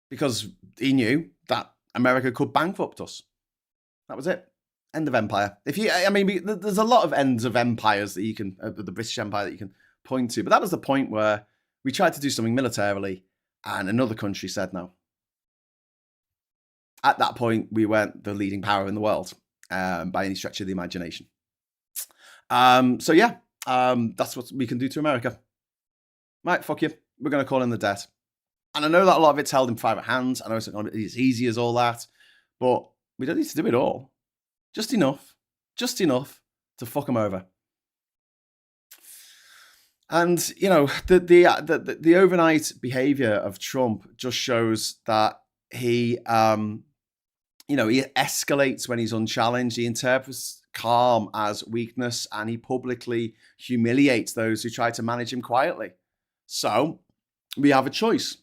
Because he knew that America could bankrupt us. That was it. End of empire. There's a lot of ends of empires that you can, the British Empire that you can point to. But that was the point where we tried to do something militarily and another country said no. At that point, we weren't the leading power in the world by any stretch of the imagination. That's what we can do to America. Right, fuck you. We're going to call in the debt. And I know that a lot of it's held in private hands. I know it's not as easy as all that. But we don't need to do it all. Just enough to fuck them over. And, the overnight behavior of Trump just shows that he escalates when he's unchallenged. He interprets calm as weakness, and he publicly humiliates those who try to manage him quietly. So we have a choice.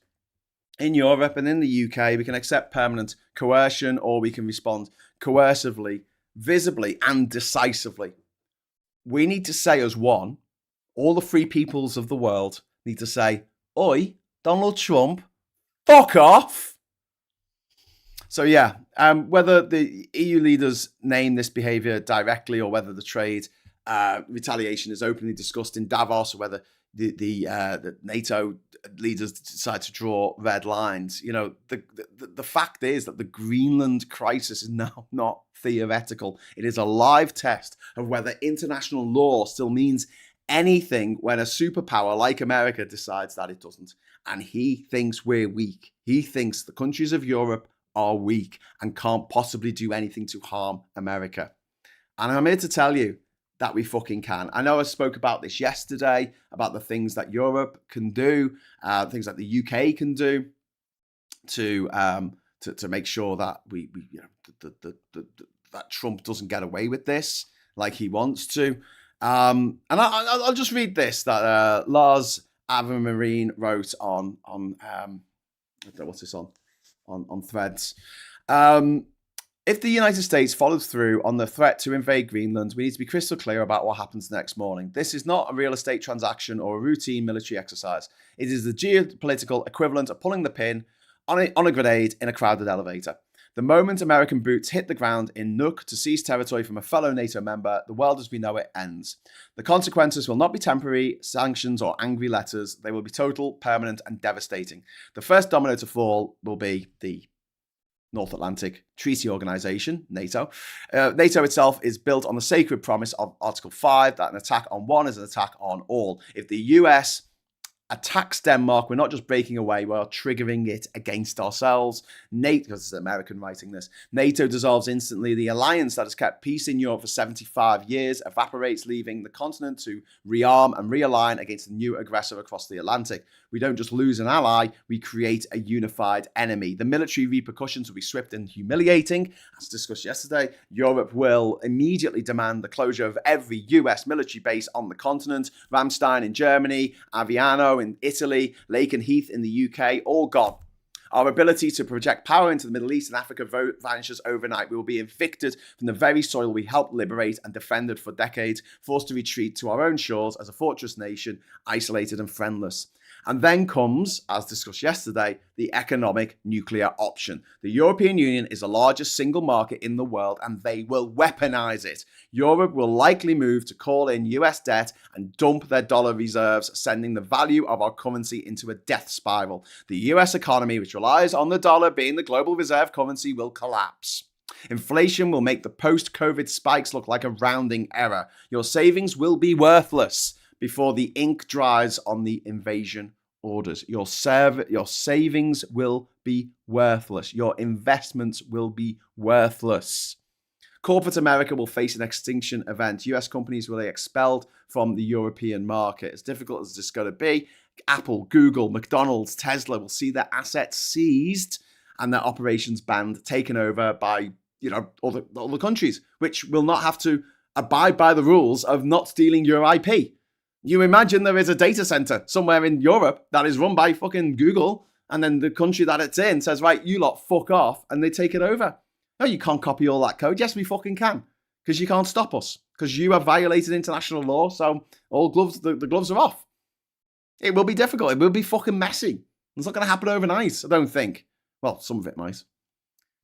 In Europe and in the UK, we can accept permanent coercion, or we can respond coercively, visibly, and decisively. We need to say as one, all the free peoples of the world need to say, oi, Donald Trump, Fuck off. So yeah, whether the EU leaders name this behaviour directly or whether the trade retaliation is openly discussed in Davos, or whether the NATO leaders decide to draw red lines, the fact is that the Greenland crisis is now not theoretical. It is a live test of whether international law still means anything when a superpower like America decides that it doesn't. And he thinks we're weak. He thinks the countries of Europe are weak and can't possibly do anything to harm America. And I'm here to tell you that we fucking can. I know I spoke about this yesterday, about the things that Europe can do, things that the UK can do to make sure that that Trump doesn't get away with this like he wants to. And I'll just read this that Lars Avermarine wrote on I don't know what's this on Threads. If the United States follows through on the threat to invade Greenland, we need to be crystal clear about what happens next morning. This is not a real estate transaction or a routine military exercise. It is the geopolitical equivalent of pulling the pin on a grenade in a crowded elevator. The moment American boots hit the ground in Nuuk to seize territory from a fellow NATO member, the world as we know it ends. The consequences will not be temporary sanctions or angry letters. They will be total, permanent, and devastating. The first domino to fall will be the North Atlantic Treaty Organization, NATO. NATO itself is built on the sacred promise of Article 5 that an attack on one is an attack on all. If the US attacks Denmark, we're not just breaking away, we're triggering it against ourselves. NATO, because it's an American writing this, NATO dissolves instantly. The alliance that has kept peace in Europe for 75 years evaporates, leaving the continent to rearm and realign against the new aggressor across the Atlantic. We don't just lose an ally, we create a unified enemy. The military repercussions will be swift and humiliating. As discussed yesterday, Europe will immediately demand the closure of every US military base on the continent. Ramstein in Germany, Aviano in Italy, Lakenheath in the UK, all gone. Our ability to project power into the Middle East and Africa vanishes overnight. We will be evicted from the very soil we helped liberate and defended for decades, forced to retreat to our own shores as a fortress nation, isolated and friendless. And then comes, as discussed yesterday, the economic nuclear option. The European Union is the largest single market in the world, and they will weaponize it. Europe will likely move to call in US debt and dump their dollar reserves, sending the value of our currency into a death spiral. The US economy, which relies on the dollar being the global reserve currency, will collapse. Inflation will make the post-COVID spikes look like a rounding error. Your savings will be worthless before the ink dries on the invasion orders. Your savings will be worthless. Your investments will be worthless. Corporate America will face an extinction event. US companies will be expelled from the European market. As difficult as this is going to be, Apple, Google, McDonald's, Tesla will see their assets seized and their operations banned, taken over by other countries, which will not have to abide by the rules of not stealing your IP. You imagine there is a data center somewhere in Europe that is run by fucking Google, and then the country that it's in says, right, you lot fuck off, and they take it over. No, you can't copy all that code. Yes, we fucking can, because you can't stop us, because you have violated international law, so all gloves, the gloves are off. It will be difficult. It will be fucking messy. It's not going to happen overnight, I don't think. Well, some of it might.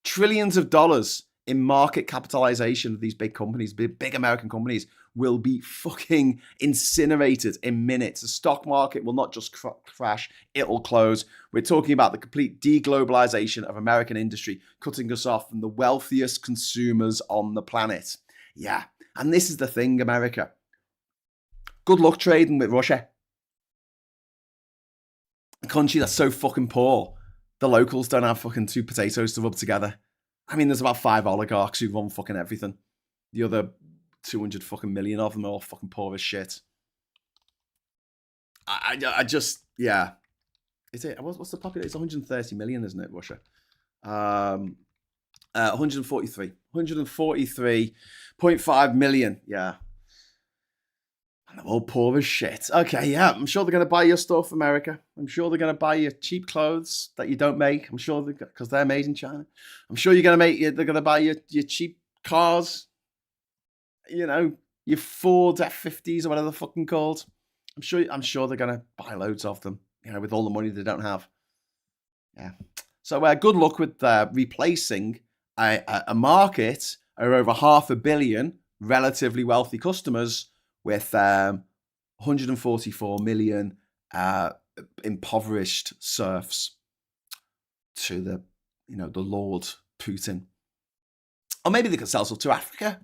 Trillions of dollars in market capitalization of these big companies, big American companies, will be fucking incinerated in minutes. The stock market will not just crash, it'll close. We're talking about the complete deglobalization of American industry, cutting us off from the wealthiest consumers on the planet. Yeah, and this is the thing, America. Good luck trading with Russia. A country that's so fucking poor, the locals don't have fucking two potatoes to rub together. I mean, there's about 5 oligarchs who run fucking everything. The other 200 fucking million of them are all fucking poor as shit. I just, yeah. Is it, what's the population? It's 130 million, isn't it, Russia? 143. 143.5 million, yeah. And they're all poor as shit. Okay, yeah, I'm sure they're going to buy your stuff, America. I'm sure they're going to buy your cheap clothes that you don't make. I'm sure because they're made in China. I'm sure they're going to buy your cheap cars. You know, your Ford F50s or whatever they're fucking called. I'm sure they're going to buy loads of them, with all the money they don't have. Yeah. So good luck with replacing a market of over 500 million relatively wealthy customers with 144 million impoverished serfs to the Lord Putin. Or maybe they could sell some to Africa,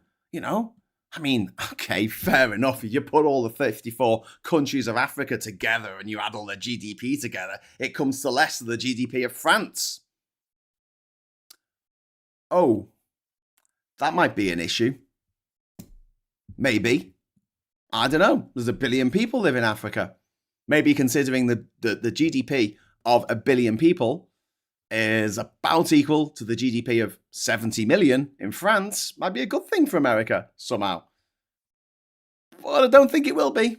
I mean, okay, fair enough. If you put all the 54 countries of Africa together and you add all their GDP together, it comes to less than the GDP of France. Oh, that might be an issue. Maybe. I don't know. There's 1 billion people live in Africa. Maybe considering the GDP of 1 billion people is about equal to the GDP of 70 million in France, might be a good thing for America somehow. But I don't think it will be.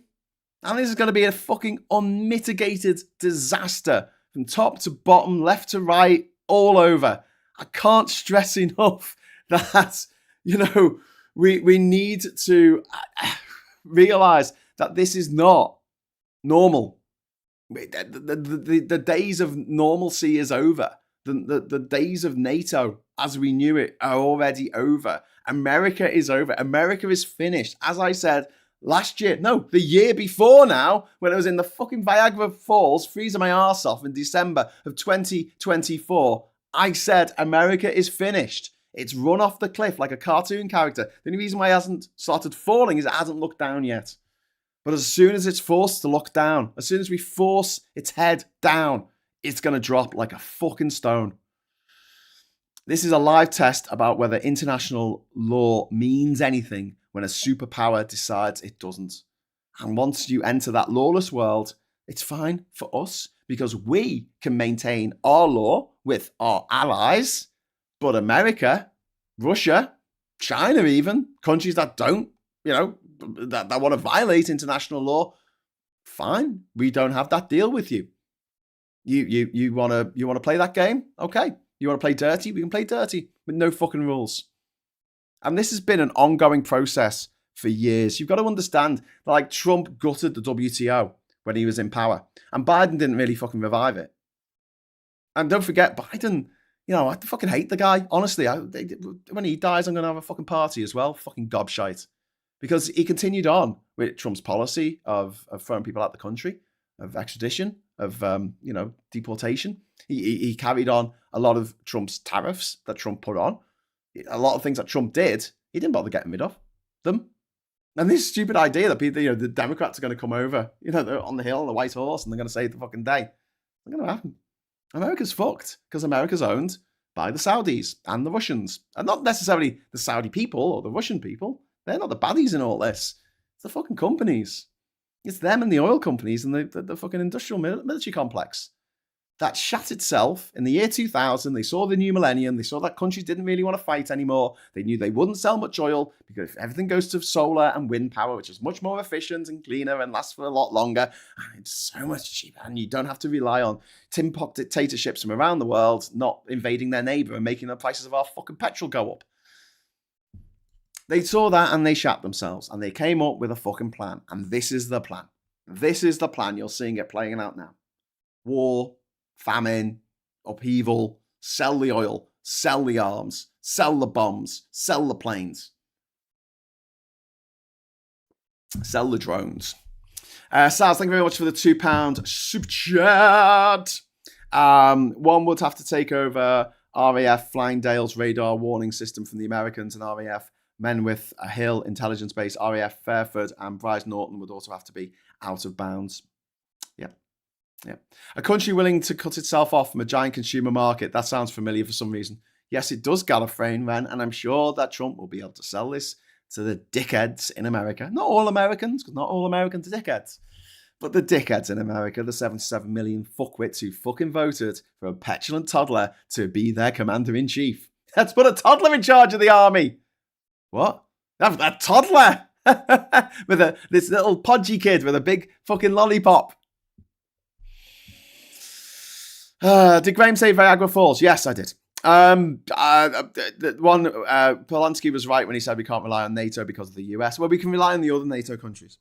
And this is going to be a fucking unmitigated disaster from top to bottom, left to right, all over. I can't stress enough that, we need to realize that this is not normal. The days of normalcy is over. The days of NATO, as we knew it, are already over. America is over. America is finished. As I said last year, no, the year before now, when I was in the fucking Viagra Falls, freezing my arse off in December of 2024, I said America is finished. It's run off the cliff like a cartoon character. The only reason why it hasn't started falling is it hasn't looked down yet. But as soon as it's forced to look down, as soon as we force its head down, it's going to drop like a fucking stone. This is a live test about whether international law means anything when a superpower decides it doesn't. And once you enter that lawless world, it's fine for us because we can maintain our law with our allies. But America, Russia, China even, countries that don't, that want to violate international law, fine, we don't have that deal with you. You want to play that game? Okay. You want to play dirty? We can play dirty with no fucking rules. And this has been an ongoing process for years. You've got to understand, like Trump gutted the WTO when he was in power, and Biden didn't really fucking revive it. And don't forget, Biden, I fucking hate the guy. Honestly, when he dies, I'm going to have a fucking party as well. Fucking gobshite. Because he continued on with Trump's policy of throwing people out the country, of extradition, of deportation. He carried on a lot of Trump's tariffs that Trump put on. A lot of things that Trump did, he didn't bother getting rid of them. And this stupid idea that people, the Democrats are going to come over, they're on the hill on the white horse and they're going to save the fucking day. It's not going to happen. America's fucked because America's owned by the Saudis and the Russians, and not necessarily the Saudi people or the Russian people. They're not the baddies in all this. It's the fucking companies. It's them and the oil companies and the fucking industrial military complex that shat itself in the year 2000. They saw the new millennium. They saw that countries didn't really want to fight anymore. They knew they wouldn't sell much oil because if everything goes to solar and wind power, which is much more efficient and cleaner and lasts for a lot longer, and it's so much cheaper, and you don't have to rely on tin pot dictatorships from around the world not invading their neighbor and making the prices of our fucking petrol go up. They saw that and they shat themselves and they came up with a fucking plan. And this is the plan. This is the plan. You're seeing it playing out now. War, famine, upheaval, sell the oil, sell the arms, sell the bombs, sell the planes, sell the drones. Sals, thank you very much for the £2 super chat. One would have to take over RAF Flying Dale's radar warning system from the Americans, and RAF men with a Hill intelligence base, RAF Fairford and Bryce Norton would also have to be out of bounds. Yeah. A country willing to cut itself off from a giant consumer market. That sounds familiar for some reason. Yes, it does, Gallifreyan Ren, and I'm sure that Trump will be able to sell this to the dickheads in America. Not all Americans, because not all Americans are dickheads. But the dickheads in America, the 77 million fuckwits who fucking voted for a petulant toddler to be their commander-in-chief. Let's put a toddler in charge of the army. What? That toddler! With this little podgy kid with a big fucking lollipop. Did Graham say Viagra Falls? Yes, I did. Polanski was right when he said we can't rely on NATO because of the US. Well, we can rely on the other NATO countries.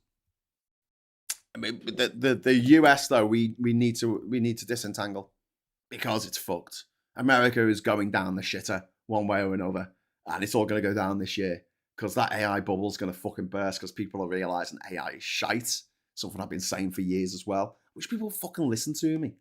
I mean, the US though, we need to disentangle because it's fucked. America is going down the shitter one way or another, and it's all going to go down this year because that AI bubble is going to fucking burst because people are realising AI is shite. Something I've been saying for years as well. Which people fucking listen to me.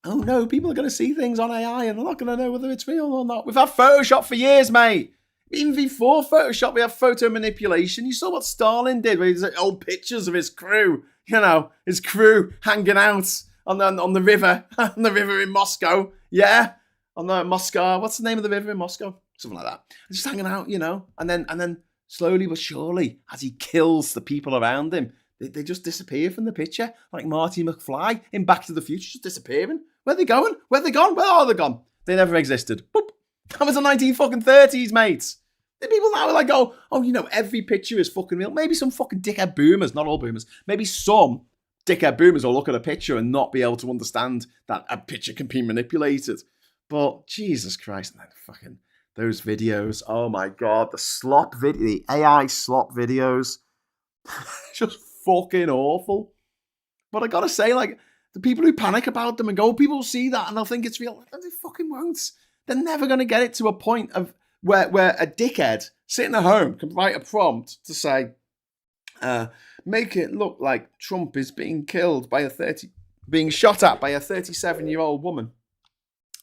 Oh no, people are going to see things on AI and they're not going to know whether it's real or not. We've had Photoshop for years, mate. Even before Photoshop, we have photo manipulation. You saw what Stalin did with his old pictures of his crew. You know, his crew hanging out on the river, on the river in Moscow. Yeah, on the Moscow. What's the name of the river in Moscow? Something like that. Just hanging out, you know. And then slowly but surely, as he kills the people around him, they just disappear from the picture, like Marty McFly in Back to the Future, just disappearing. Where are they going? Where are they gone? Where are they gone? They never existed. Boop. That was the 1930s, mates. The people now are like, oh, you know, every picture is fucking real. Maybe some fucking dickhead boomers, not all boomers. Maybe some dickhead boomers will look at a picture and not be able to understand that a picture can be manipulated. But Jesus Christ, and then fucking those videos. Oh my God, the AI slop videos. Just fucking awful. But I gotta say, like, the people who panic about them and go, people will see that and they'll think it's real. They fucking won't. They're never gonna get it to a point of where a dickhead sitting at home can write a prompt to say, make it look like Trump is being killed by being shot at by a 37-year-old woman,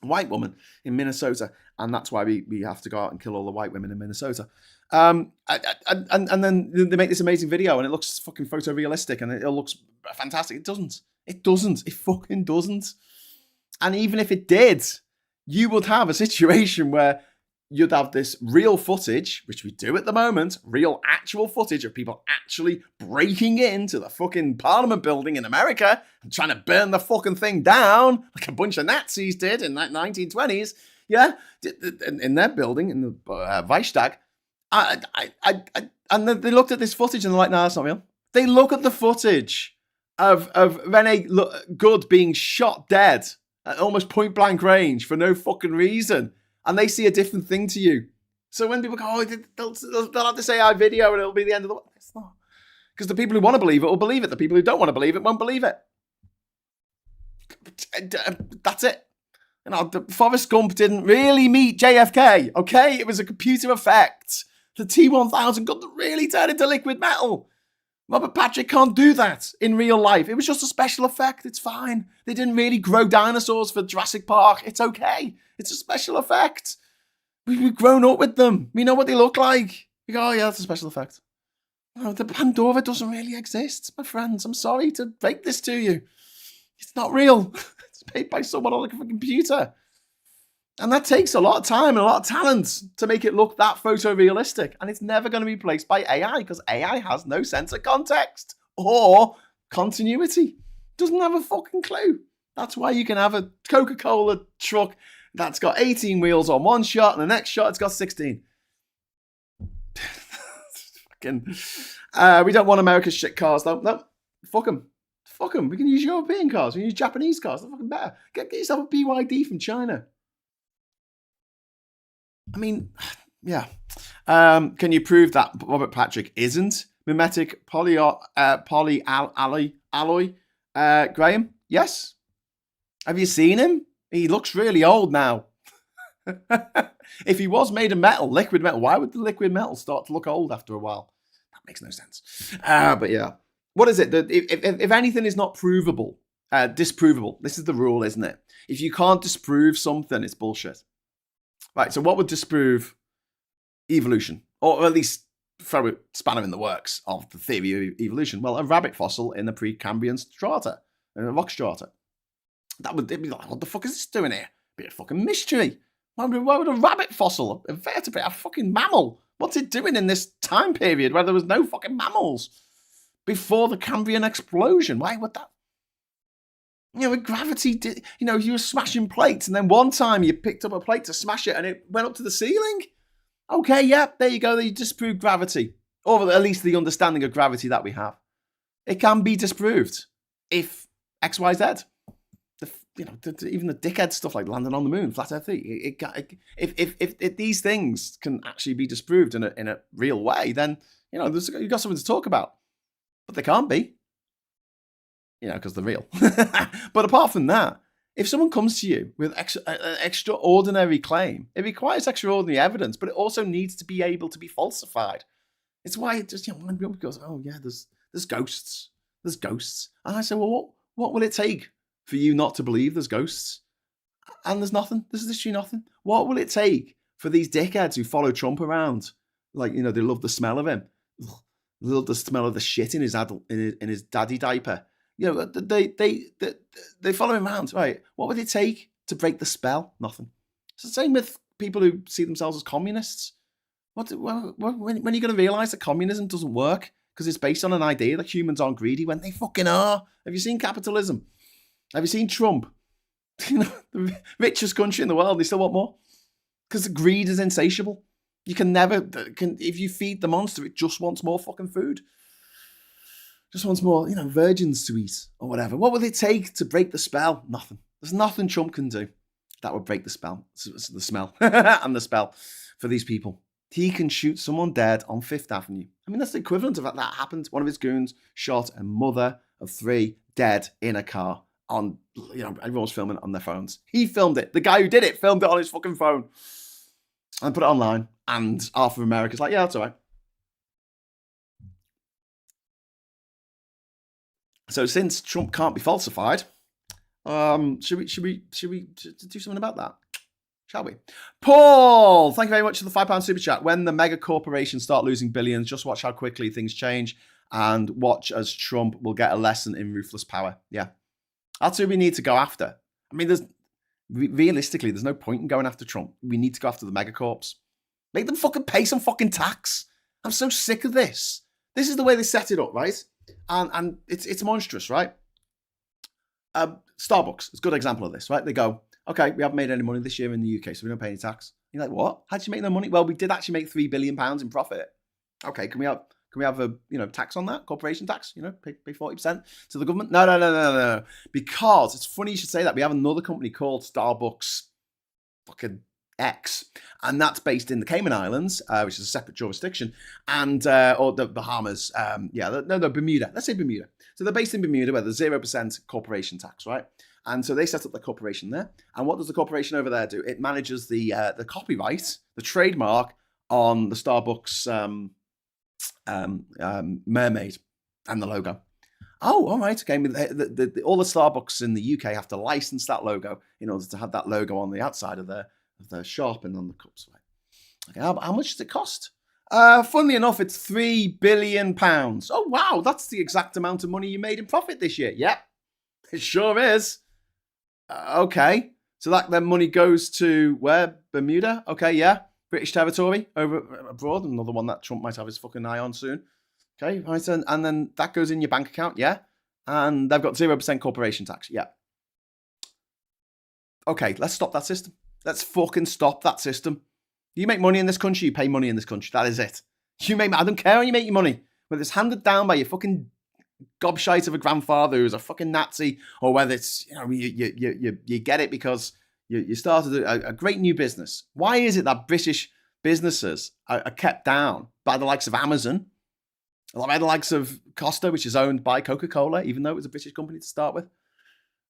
white woman in Minnesota, and that's why we have to go out and kill all the white women in Minnesota. And then they make this amazing video and it looks fucking photorealistic and it looks fantastic. It doesn't. It fucking doesn't. And even if it did, you would have a situation where you'd have this real footage, which we do at the moment, real actual footage of people actually breaking into the fucking Parliament building in America and trying to burn the fucking thing down like a bunch of Nazis did in the 1920s. Yeah, in their building, in the Reichstag. And they looked at this footage and they're like, no, that's not real. They look at the footage of Rene Good being shot dead at almost point blank range for no fucking reason. And they see a different thing to you. So when people go, oh, they'll have this AI video and it'll be the end of the world. It's not. Because the people who want to believe it will believe it. The people who don't want to believe it won't believe it. That's it. You know, Forrest Gump didn't really meet JFK, okay? It was a computer effect. The T-1000 gun that really turned into liquid metal. Robert Patrick can't do that in real life. It was just a special effect. It's fine. They didn't really grow dinosaurs for Jurassic Park. It's okay. It's a special effect. We've grown up with them. We know what they look like. We go, oh yeah, that's a special effect. No, the Pandora doesn't really exist, my friends. I'm sorry to break this to you. It's not real. It's made by someone on a computer. And that takes a lot of time and a lot of talent to make it look that photorealistic. And it's never going to be replaced by AI because AI has no sense of context or continuity. Doesn't have a fucking clue. That's why you can have a Coca-Cola truck that's got 18 wheels on one shot and the next shot it's got 16. We don't want America's shit cars though. No, fuck them. Fuck them. We can use European cars. We can use Japanese cars. They're fucking better. Get yourself a BYD from China. I mean, yeah. Can you prove that Robert Patrick isn't mimetic alloy? Graham? Yes. Have you seen him? He looks really old now. If he was made of metal, liquid metal, why would the liquid metal start to look old after a while? That makes no sense. But yeah. What is it? If anything is not provable, disprovable, this is the rule, isn't it? If you can't disprove something, it's bullshit. Right, so what would disprove evolution? Or at least throw a spanner in the works of the theory of evolution? Well, a rabbit fossil in the Precambrian strata, in a rock strata. It'd be like, what the fuck is this doing here? It'd be a fucking mystery. Why would a rabbit fossil, a vertebrate, a fucking mammal, what's it doing in this time period where there was no fucking mammals? Before the Cambrian explosion. Why would that? You know, with gravity, you were smashing plates and then one time you picked up a plate to smash it and it went up to the ceiling. Okay, yeah, there you go. You disproved gravity. Or at least the understanding of gravity that we have. It can be disproved if X, Y, Z. Even the dickhead stuff like landing on the moon, flat earth theory. If these things can actually be disproved in a real way, then, you've got something to talk about. But they can't be. Because they're real. But apart from that, If someone comes to you with an extraordinary claim, it requires extraordinary evidence, but it also needs to be able to be falsified. It's why it just, when people goes, oh yeah, there's ghosts. There's ghosts. And I say, well, what will it take for you not to believe there's ghosts? And there's nothing. There's literally nothing. What will it take for these dickheads who follow Trump around? Like, they love the smell of him. They love the smell of the shit in his daddy diaper. They follow him around, right? What would it take to break the spell? Nothing. It's the same with people who see themselves as communists. When are you going to realise that communism doesn't work? Because it's based on an idea that humans aren't greedy when they fucking are. Have you seen capitalism? Have you seen Trump? The richest country in the world, they still want more. Because the greed is insatiable. You can never, if you feed the monster, it just wants more fucking food. Just wants more, virgins to eat or whatever. What will it take to break the spell? Nothing. There's nothing Trump can do that would break the spell. It's the smell and the spell for these people. He can shoot someone dead on Fifth Avenue. I mean, that's the equivalent of that happened. One of his goons shot a mother of 3 dead in a car on, everyone was filming it on their phones. He filmed it. The guy who did it filmed it on his fucking phone and put it online. And half of America's like, yeah, that's all right. So since Trump can't be falsified, should we do something about that? Shall we? Paul, thank you very much for the £5 super chat. When the mega corporations start losing billions, just watch how quickly things change and watch as Trump will get a lesson in ruthless power. Yeah. That's who we need to go after. I mean, realistically, there's no point in going after Trump. We need to go after the megacorps. Make them fucking pay some fucking tax. I'm so sick of this. This is the way they set it up, right? And it's monstrous, right? Starbucks is a good example of this, right? They go, okay, we haven't made any money this year in the UK, so we don't pay any tax. You're like, what? How did you make no money? Well, we did actually make £3 billion in profit. Okay, can we have a tax on that? Corporation tax? Pay 40% to the government? No. Because it's funny you should say that. We have another company called Starbucks fucking X, and that's based in the Cayman Islands, which is a separate jurisdiction, and or the Bahamas. Bermuda. Let's say Bermuda. So they're based in Bermuda, where there's 0% corporation tax, right? And so they set up the corporation there. And what does the corporation over there do? It manages the copyright, the trademark on the Starbucks mermaid and the logo. Oh, all right. Okay. All the Starbucks in the UK have to license that logo in order to have that logo on the outside of the shop and on the cups. Right? Okay. How much does it cost? Funnily enough, it's £3 billion. Oh, wow. That's the exact amount of money you made in profit this year. Yep. It sure is. Okay. So that then money goes to where? Bermuda? Okay, yeah. British territory over abroad. Another one that Trump might have his fucking eye on soon. Okay, right. And then that goes in your bank account, yeah. And they've got 0% corporation tax, yeah. Okay, let's stop that system. Let's fucking stop that system. You make money in this country, you pay money in this country. That is it. I don't care how you make your money. Whether it's handed down by your fucking gobshite of a grandfather who's a fucking Nazi, or whether it's you get it because you started a great new business. Why is it that British businesses are kept down by the likes of Amazon, by the likes of Costa, which is owned by Coca-Cola, even though it was a British company to start with?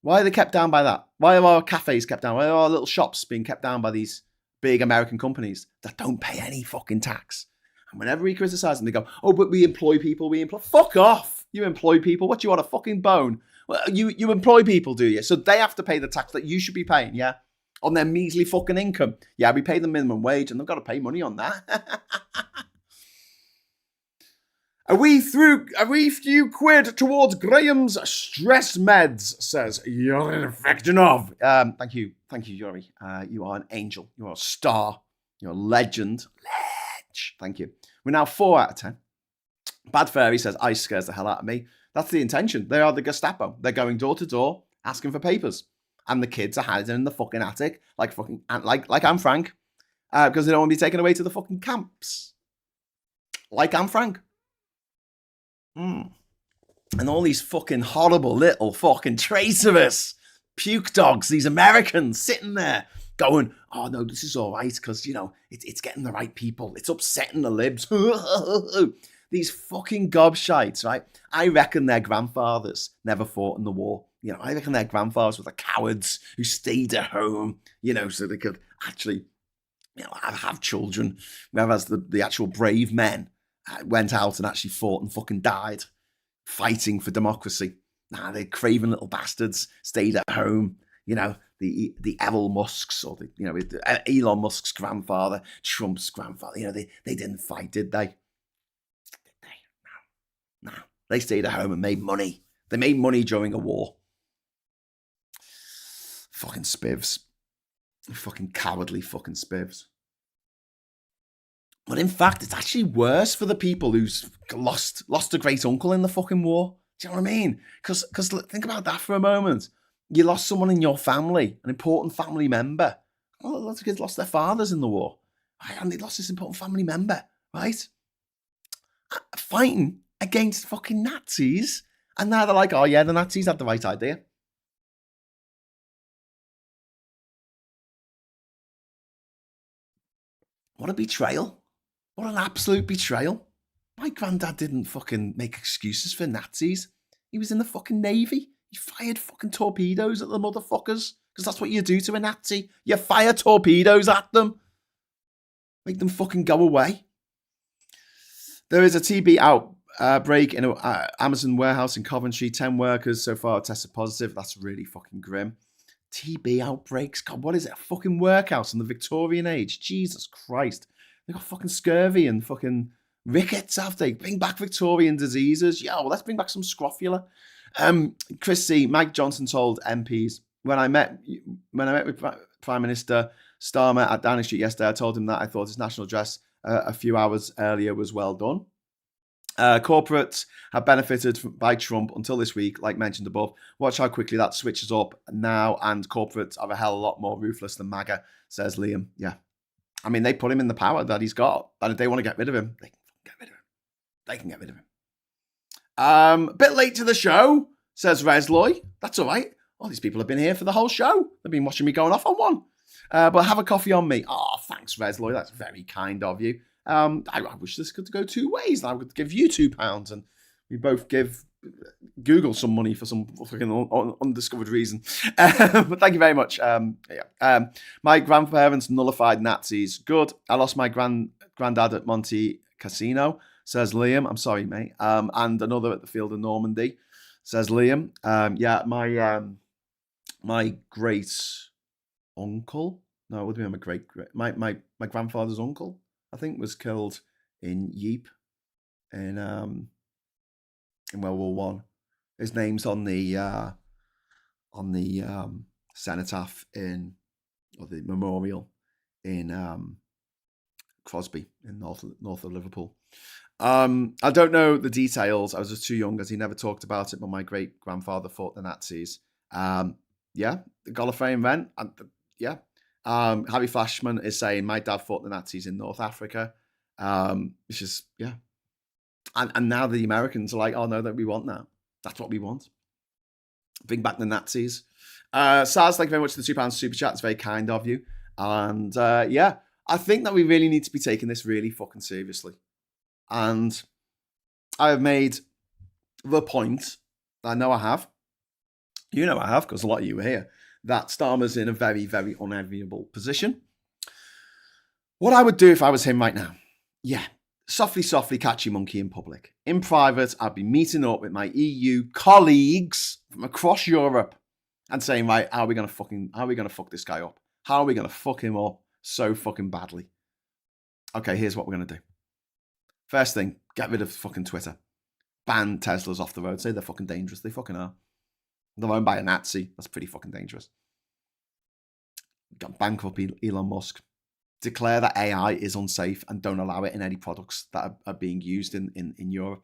Why are they kept down by that? Why are our cafes kept down? Why are our little shops being kept down by these big American companies that don't pay any fucking tax? And whenever we criticize them, they go, oh, but we employ people, Fuck off! You employ people? What, you want a fucking bone? Well, you employ people, do you? So they have to pay the tax that you should be paying, yeah? On their measly fucking income. Yeah, we pay them minimum wage and they've got to pay money on that. A wee few quid towards Graham's stress meds, says you're an infection of. Thank you, Yuri. You are an angel. You are a star. You're a legend. Thank you. We're now 4 out of 10. Bad Fairy says ice scares the hell out of me. That's the intention. They are the Gestapo. They're going door to door asking for papers, and the kids are hiding in the fucking attic like I'm Frank, because they don't want to be taken away to the fucking camps. Like I'm Frank. And all these fucking horrible little fucking traitorous puke dogs, these Americans sitting there going, oh no, this is all right because, it's getting the right people. It's upsetting the libs. These fucking gobshites, right? I reckon their grandfathers never fought in the war. I reckon their grandfathers were the cowards who stayed at home, so they could actually, have children, whereas the actual brave men went out and actually fought and fucking died fighting for democracy. Nah, they craven little bastards stayed at home. The Elon Musk's or Elon Musk's grandfather, Trump's grandfather. They didn't fight, did they? Did they? No. They stayed at home and made money. They made money during a war. Fucking spivs. Fucking cowardly fucking spivs. But in fact, it's actually worse for the people who's lost a great uncle in the fucking war. Do you know what I mean? Because think about that for a moment. You lost someone in your family, an important family member. Well, lots of kids lost their fathers in the war. And they lost this important family member, right? Fighting against fucking Nazis. And now they're like, oh yeah, the Nazis had the right idea. What a betrayal. What an absolute betrayal. My granddad didn't fucking make excuses for Nazis. He was in the fucking Navy. He fired fucking torpedoes at the motherfuckers. Because that's what you do to a Nazi. You fire torpedoes at them. Make them fucking go away. There is a TB outbreak in an Amazon warehouse in Coventry. 10 workers so far tested positive. That's really fucking grim. TB outbreaks. God, what is it? A fucking workhouse in the Victorian age. Jesus Christ. They got fucking scurvy and fucking rickets, have they? Bring back Victorian diseases. Yeah, well, let's bring back some scrofula. Chris C. Mike Johnson told MPs, when I met with Prime Minister Starmer at Downing Street yesterday, I told him that I thought his national address a few hours earlier was well done. Corporates have benefited by Trump until this week, like mentioned above. Watch how quickly that switches up now, and corporates are a hell of a lot more ruthless than MAGA, says Liam. Yeah. I mean, they put him in the power that he's got, and if they want to get rid of him, they can get rid of him. They can get rid of him. A bit late to the show, says Resloy. That's all right. All these people have been here for the whole show. They've been watching me going off on one. But have a coffee on me. Oh, thanks, Resloy. That's very kind of you. I wish this could go two ways. I would give you £2 and we both give Google some money for some fucking undiscovered reason. But thank you very much. My grandparents nullified Nazis. Good. I lost my granddad at Monte Casino, says Liam. I'm sorry, mate. And another at the field of Normandy, says Liam. My great uncle. No, what do you mean? My grandfather's uncle, I think, was killed in Ypres in World War One. His name's on the cenotaph or the memorial in Crosby in north of Liverpool. I don't know the details. I was just too young as he never talked about it. But my great grandfather fought the Nazis. The Gallifreyan rent. Harry Flashman is saying my dad fought the Nazis in North Africa. Which is and now the Americans are like, oh no, that we want that. That's what we want. Bring back the Nazis. Saz, thank you very much for the £2 super chat. It's very kind of you. And I think that we really need to be taking this really fucking seriously. And I have made the point, I know I have, you know I have, because a lot of you were here, that Starmer's in a very, very unenviable position. What I would do if I was him right now, softly catch your monkey in public. In private, I'd be meeting up with my EU colleagues from across Europe and saying, right, how are we gonna fuck this guy up? How are we gonna fuck him up so fucking badly? Okay, here's what we're gonna do. First thing, get rid of fucking Twitter. Ban Teslas off the road. Say they're fucking dangerous. They fucking are. They're owned by a Nazi. That's pretty fucking dangerous. Bank up Elon Musk. Declare that AI is unsafe and don't allow it in any products that are being used in Europe.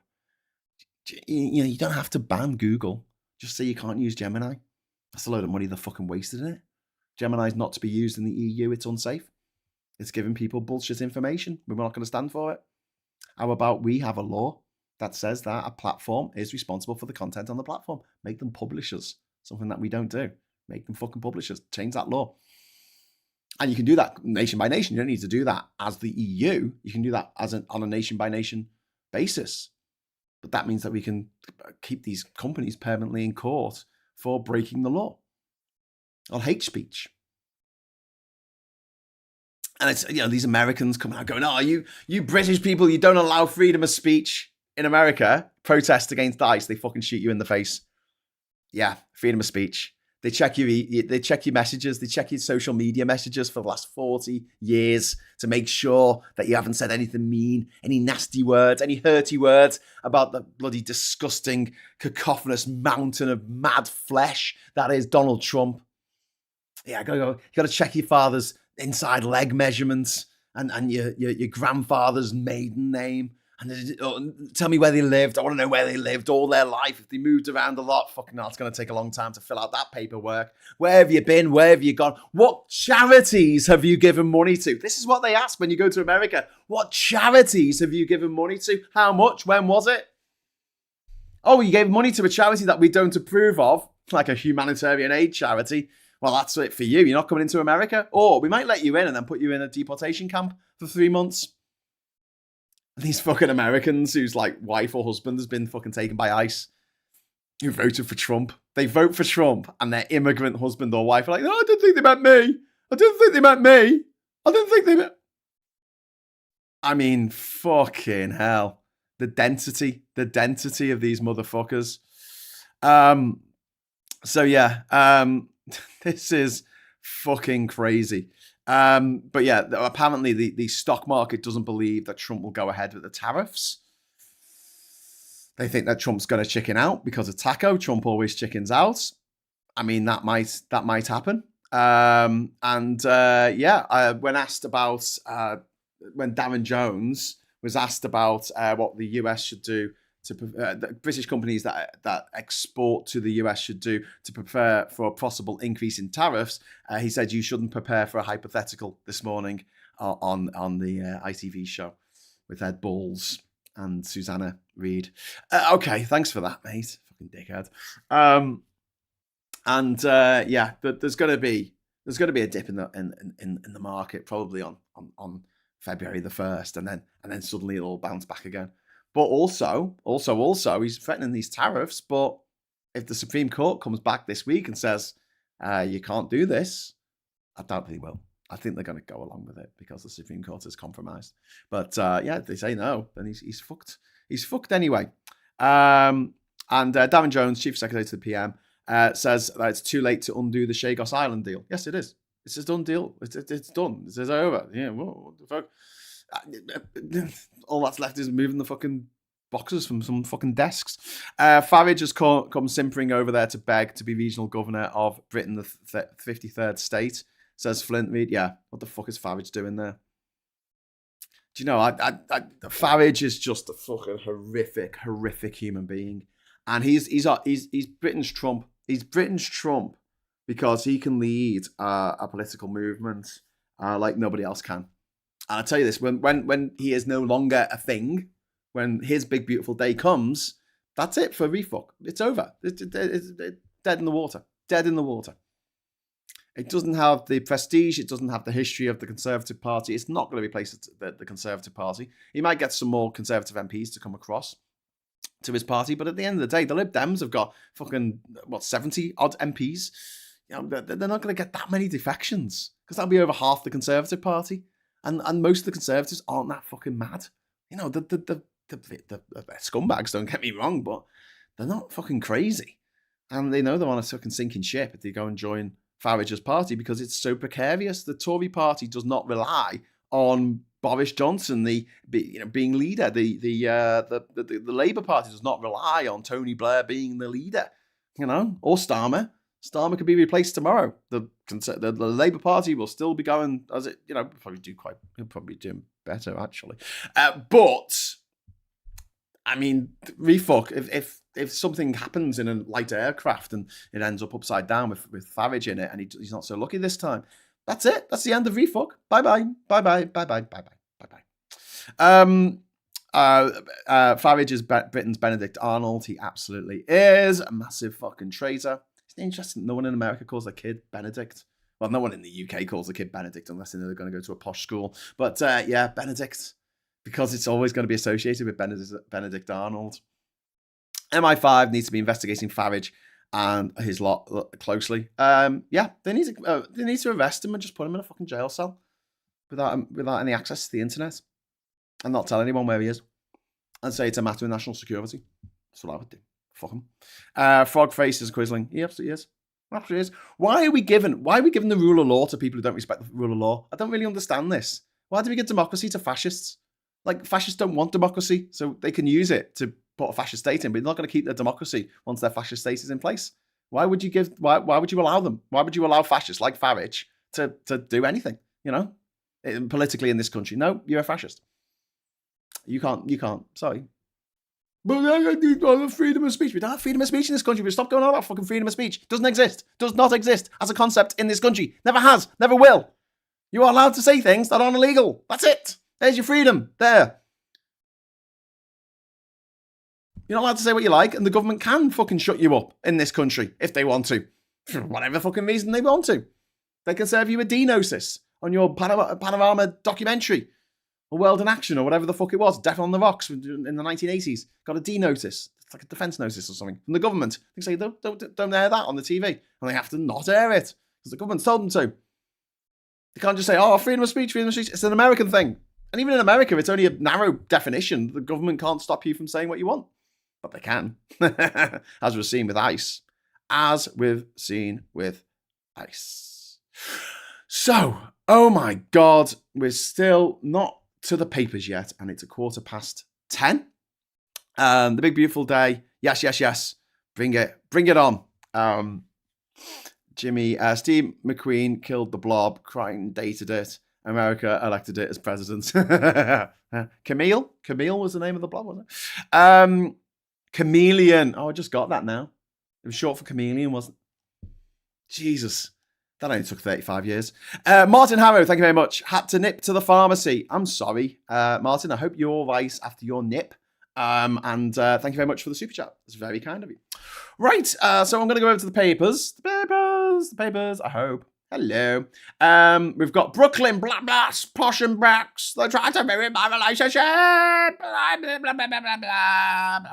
You don't have to ban Google. Just say you can't use Gemini. That's a load of money they're fucking wasted in it. Gemini's not to be used in the EU. It's unsafe. It's giving people bullshit information. We're not going to stand for it. How about we have a law that says that a platform is responsible for the content on the platform? Make them publishers. Something that we don't do. Make them fucking publishers. Change that law. And you can do that nation by nation. You don't need to do that as the EU. You can do that on a nation by nation basis. But that means that we can keep these companies permanently in court for breaking the law on hate speech. And it's, these Americans coming out going, oh, you British people, you don't allow freedom of speech in America. Protest against ICE, they fucking shoot you in the face. Yeah, freedom of speech. They check your messages. They check your social media messages for the last 40 years to make sure that you haven't said anything mean, any nasty words, any hurty words about the bloody disgusting, cacophonous mountain of mad flesh that is Donald Trump. Yeah, you got to check your father's inside leg measurements and your grandfather's maiden name. And tell me where they lived. I want to know where they lived all their life. If they moved around a lot, fucking hell, it's going to take a long time to fill out that paperwork. Where have you been? Where have you gone? What charities have you given money to? This is what they ask when you go to America. What charities have you given money to? How much? When was it? Oh, you gave money to a charity that we don't approve of, like a humanitarian aid charity. Well, that's it for you. You're not coming into America. Or we might let you in and then put you in a deportation camp for 3 months. These fucking Americans whose like wife or husband has been fucking taken by ICE, who voted for Trump. They vote for Trump and their immigrant husband or wife are like, no, I didn't think they meant me. I didn't think they meant me. I didn't think they meant... I mean, fucking hell. The density of these motherfuckers. So yeah, this is fucking crazy. But yeah, apparently the stock market doesn't believe that Trump will go ahead with the tariffs. They think that Trump's going to chicken out because of Taco. Trump always chickens out. I mean, that might happen. When asked about when Darren Jones was asked about what the US should do to the British companies that export to the US should do to prepare for a possible increase in tariffs, he said you shouldn't prepare for a hypothetical this morning on the ITV show with Ed Balls and Susanna Reid. Okay, thanks for that, mate. Fucking dickhead. There's going to be a dip in the market probably on February the 1st, and then suddenly it'll bounce back again. But also, he's threatening these tariffs. But if the Supreme Court comes back this week and says, you can't do this, I doubt they will. I think they're going to go along with it because the Supreme Court is compromised. But if they say no, then he's fucked. He's fucked anyway. And Darren Jones, Chief Secretary to the PM, says that it's too late to undo the Chagos Island deal. Yes, it is. It's a done deal. It's done. It's over. Yeah, what the fuck? All that's left is moving the fucking boxes from some fucking desks. Farage has come simpering over there to beg to be regional governor of Britain, the 53rd state, says Flint Reid. Yeah, what the fuck is Farage doing there? Do you know, Farage is just a fucking horrific human being. And he's Britain's Trump. He's Britain's Trump because he can lead a political movement like nobody else can. And I tell you this, when he is no longer a thing, when his big beautiful day comes, that's it for refuck. It's over. It's dead in the water. Dead in the water. It doesn't have the prestige. It doesn't have the history of the Conservative Party. It's not going to replace the Conservative Party. He might get some more Conservative MPs to come across to his party, but at the end of the day, the Lib Dems have got fucking 70 odd MPs. You know, they're not going to get that many defections because that'll be over half the Conservative Party. And most of the Conservatives aren't that fucking mad. You know, the scumbags, don't get me wrong, but they're not fucking crazy. And they know they're on a fucking sinking ship if they go and join Farage's party because it's so precarious. The Tory party does not rely on Boris Johnson being leader. The Labour Party does not rely on Tony Blair being the leader, you know, or Starmer. Starmer could be replaced tomorrow. The Labour Party will still be going as it, you know, he'll probably do better actually. But I mean, refuck if something happens in a light aircraft and it ends up upside down with Farage in it, and he's not so lucky this time. That's it. That's the end of refuck. Bye bye. Farage is Britain's Benedict Arnold. He absolutely is a massive fucking traitor. It's interesting. No one in America calls their kid Benedict. Well, no one in the UK calls their kid Benedict unless they're going to go to a posh school. But Benedict, because it's always going to be associated with Benedict Arnold. MI5 needs to be investigating Farage and his lot closely. Yeah, they need to arrest him and just put him in a fucking jail cell without any access to the internet, and not tell anyone where he is, and say it's a matter of national security. That's what I would do. Fuck him. Frog face is quizzling. He absolutely is. Absolutely is. Why are we giving the rule of law to people who don't respect the rule of law? I don't really understand this. Why do we give democracy to fascists? Like, fascists don't want democracy, so they can use it to put a fascist state in, but they're not going to keep their democracy once their fascist state is in place. Why would you allow them? Why would you allow fascists like Farage to do anything, politically in this country? No, you're a fascist. You can't. Sorry. But I need freedom of speech. We don't have freedom of speech in this country. We stop going on about fucking freedom of speech. Doesn't exist. Does not exist as a concept in this country. Never has. Never will. You are allowed to say things that aren't illegal. That's it. There's your freedom. There. You're not allowed to say what you like, and the government can fucking shut you up in this country if they want to. For whatever fucking reason they want to. They can serve you a D-notice on your Panorama documentary. Or World in Action, or whatever the fuck it was. Death on the Rocks in the 1980s. Got a D-notice. It's like a defence notice or something from the government. They say, don't air that on the TV. And they have to not air it. Because the government's told them to. They can't just say, freedom of speech, freedom of speech. It's an American thing. And even in America, it's only a narrow definition. The government can't stop you from saying what you want. But they can. As we've seen with ICE. So, oh my God, we're still not to the papers yet, and it's 10:15. The big beautiful day. Yes. Bring it on. Steve McQueen killed the blob. Crichton dated it. America elected it as president. Camille was the name of the blob, wasn't it? Chameleon. Oh, I just got that now. It was short for chameleon, wasn't it? Jesus. That only took 35 years. Martin Harrow, thank you very much. Had to nip to the pharmacy. I'm sorry, Martin. I hope you're all right after your nip. And thank you very much for the super chat. It's very kind of you. Right, so I'm going to go over to the papers. The papers, I hope. Hello. We've got Brooklyn, blah, blah, posh and bracks. They're trying to ruin my relationship. Blah, blah, blah, blah, blah, blah, blah, blah,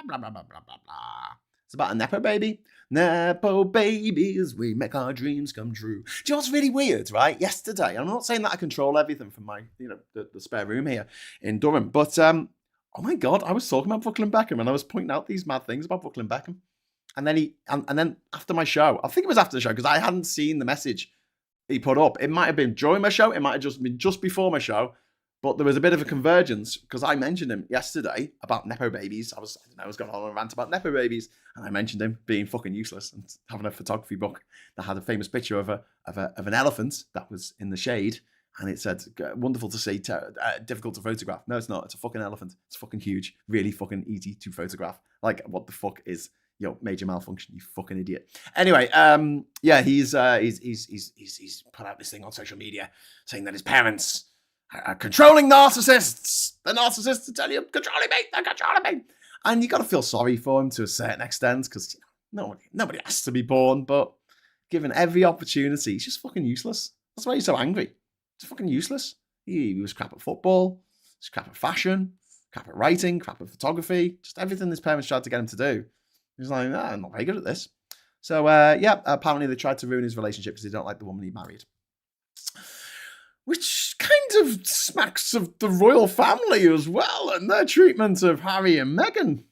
blah, blah, blah, blah, blah. It's about a nepo-baby. Nepo-babies, we make our dreams come true. Do you know what's really weird, right? Yesterday, I'm not saying that I control everything from my, the spare room here in Durham, but, oh my God, I was talking about Brooklyn Beckham, and I was pointing out these mad things about Brooklyn Beckham. And then and then after my show, I think it was after the show, because I hadn't seen the message he put up. It might have been during my show, it might have just been just before my show, but there was a bit of a convergence, because I mentioned him yesterday about nepo-babies. I was going on a rant about nepo-babies, and I mentioned him being fucking useless and having a photography book that had a famous picture of an elephant that was in the shade, and it said, wonderful to see, difficult to photograph. No, it's not. It's a fucking elephant. It's fucking huge. Really fucking easy to photograph. Like, what the fuck is major malfunction, you fucking idiot. Anyway, he's put out this thing on social media saying that his parents are controlling narcissists. The narcissists tell you, controlling me, they're controlling me. And you got to feel sorry for him to a certain extent, because nobody has to be born, but given every opportunity, he's just fucking useless. That's why he's so angry. He's fucking useless. He was crap at football, he's crap at fashion, crap at writing, crap at photography, just everything his parents tried to get him to do. He's like, I'm not very good at this. So, apparently they tried to ruin his relationship because they don't like the woman he married. Which kind of smacks of the royal family as well, and their treatment of Harry and Meghan.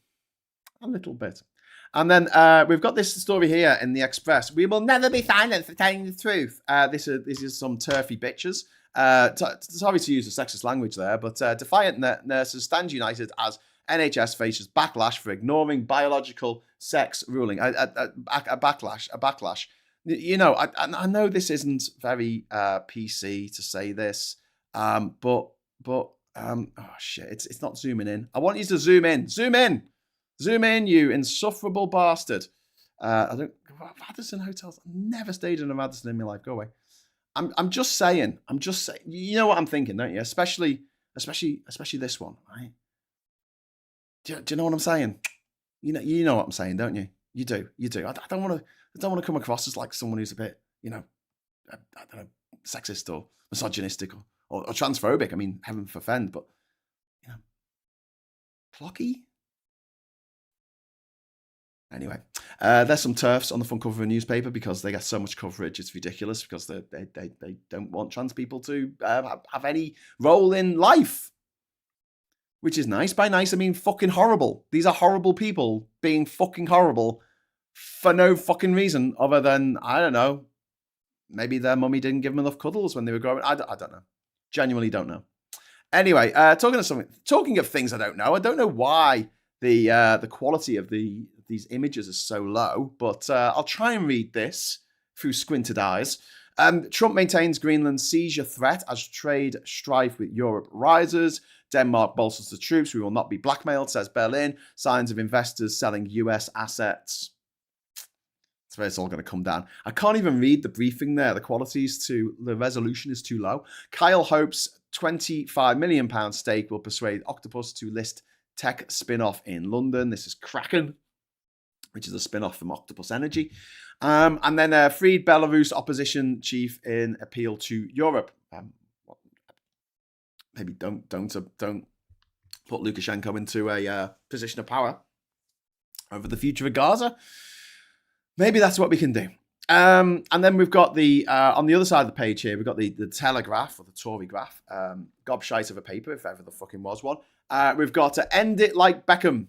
A little bit. And then we've got this story here in the Express. We will never be silenced for telling the truth. This is some turfy bitches. Sorry to use a sexist language there, but defiant nurses stand united as NHS faces backlash for ignoring biological sex ruling. A backlash. I know this isn't very PC to say this, but oh shit, it's not zooming in. I want you to zoom in, you insufferable bastard. Radisson hotels. I've never stayed in a Radisson in my life. Go away. I'm just saying. You know what I'm thinking, don't you? Especially this one, right? Do you know what I'm saying? You know what I'm saying, don't you? You do. I don't want to come across as like someone who's a bit, I don't know, sexist or misogynistic or transphobic. I mean, heaven forfend, but clocky. Anyway, there's some TERFs on the front cover of a newspaper because they get so much coverage. It's ridiculous because they don't want trans people to have any role in life, which is nice. By nice, I mean fucking horrible. These are horrible people being fucking horrible for no fucking reason other than, I don't know, maybe their mummy didn't give them enough cuddles when they were growing. I don't know. Genuinely don't know. Anyway, talking of things I don't know why the quality of these images is so low, but I'll try and read this through squinted eyes. Trump maintains Greenland's seizure threat as trade strife with Europe rises. Denmark bolsters the troops. We will not be blackmailed, says Berlin. Signs of investors selling US assets. That's where it's all going to come down. I can't even read the briefing there. The resolution is too low. Kyle hopes £25 million stake will persuade Octopus to list tech spin-off in London. This is Kraken, which is a spin-off from Octopus Energy. And then freed Belarus opposition chief in appeal to Europe. Maybe don't put Lukashenko into a position of power over the future of Gaza. Maybe that's what we can do. And then we've got on the other side of the page here, we've got the Telegraph, or the Tory graph. Gobshite of a paper, if ever there fucking was one. We've got to end it like Beckham.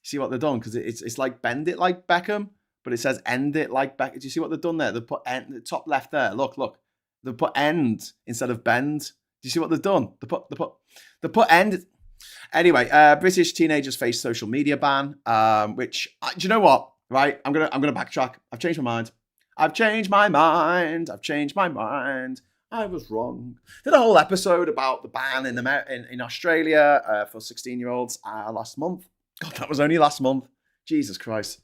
See what they've done? Because it's like bend it like Beckham, but it says end it like Beckham. Do you see what they've done there? They've put end, the top left there. Look. They've put end instead of bend. Do you see what they've done? They put end. Anyway, British teenagers face social media ban. Which do you know what? Right, I'm gonna backtrack. I've changed my mind. I was wrong. Did a whole episode about the ban in Australia for 16-year-olds last month. God, that was only last month. Jesus Christ.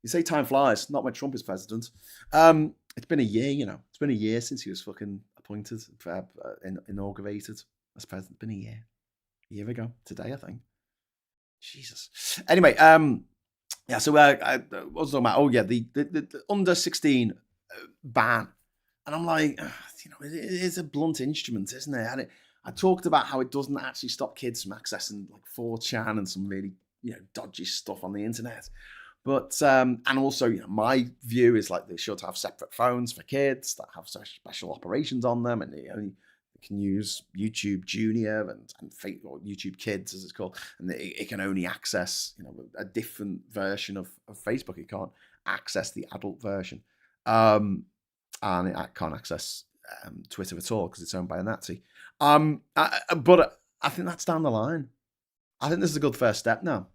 You say time flies, not when Trump is president. It's been a year, you know. It's been a year since he was fucking appointed, inaugurated as president. It's been a year ago today, I think. Jesus. Anyway, yeah, so I was talking about, the under 16 ban. And I'm like, you know, it is a blunt instrument, isn't it? And I talked about how it doesn't actually stop kids from accessing like 4chan and some really, you know, dodgy stuff on the internet. But, and also, you know, my view is like they should have separate phones for kids that have special operations on them, and they can use YouTube Junior and or YouTube Kids, as it's called, and it can only access, you know, a different version of Facebook. It can't access the adult version, and it can't access Twitter at all because it's owned by a Nazi. But I think that's down the line. I think this is a good first step now,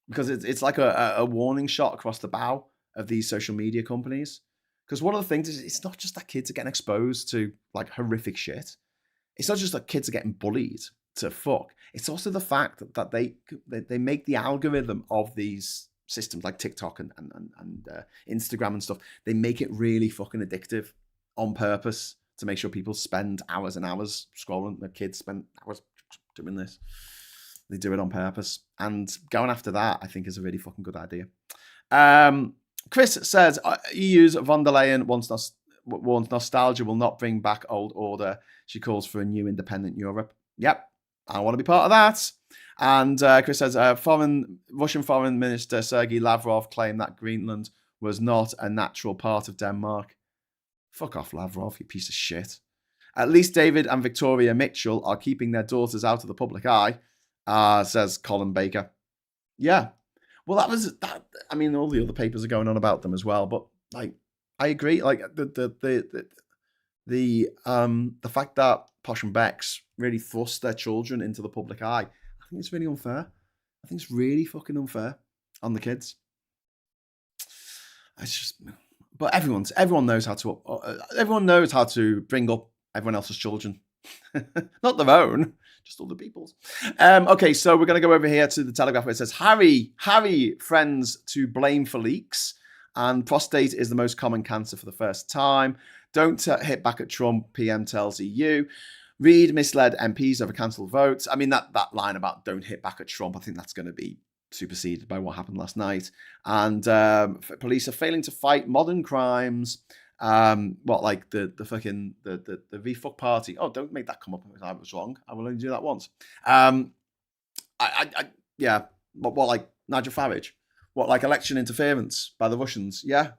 because it's like a warning shot across the bow of these social media companies. Because one of the things is, it's not just that kids are getting exposed to like horrific shit. It's not just that kids are getting bullied to fuck. It's also the fact that they make the algorithm of these systems like TikTok and Instagram and stuff. They make it really fucking addictive on purpose to make sure people spend hours and hours scrolling. The kids spend hours doing this. They do it on purpose. And going after that, I think, is a really fucking good idea. Chris says, EU's von der Leyen warns nostalgia will not bring back old order. She calls for a new independent Europe. Yep, I want to be part of that. And Chris says, Russian Foreign Minister Sergei Lavrov claimed that Greenland was not a natural part of Denmark. Fuck off, Lavrov, you piece of shit. At least David and Victoria Mitchell are keeping their daughters out of the public eye, says Colin Baker. Yeah. Well, that was that. I mean, all the other papers are going on about them as well, but like, I agree. Like the fact that Posh and Bex really thrust their children into the public eye, I think it's really unfair. I think it's really fucking unfair on the kids. It's just, but everyone knows how to bring up everyone else's children, not their own. Just other people's. Okay, so we're going to go over here to the Telegraph where it says, Harry, friends to blame for leaks. And prostate is the most common cancer for the first time. Don't hit back at Trump, PM tells EU. Reid misled MPs over cancelled votes. I mean, that line about don't hit back at Trump, I think that's going to be superseded by what happened last night. And police are failing to fight modern crimes. Like the fucking the V-fuck party. Oh, don't make that come up if I was wrong. I will only do that once. Yeah. What like Nigel Farage? What, like election interference by the Russians? Yeah.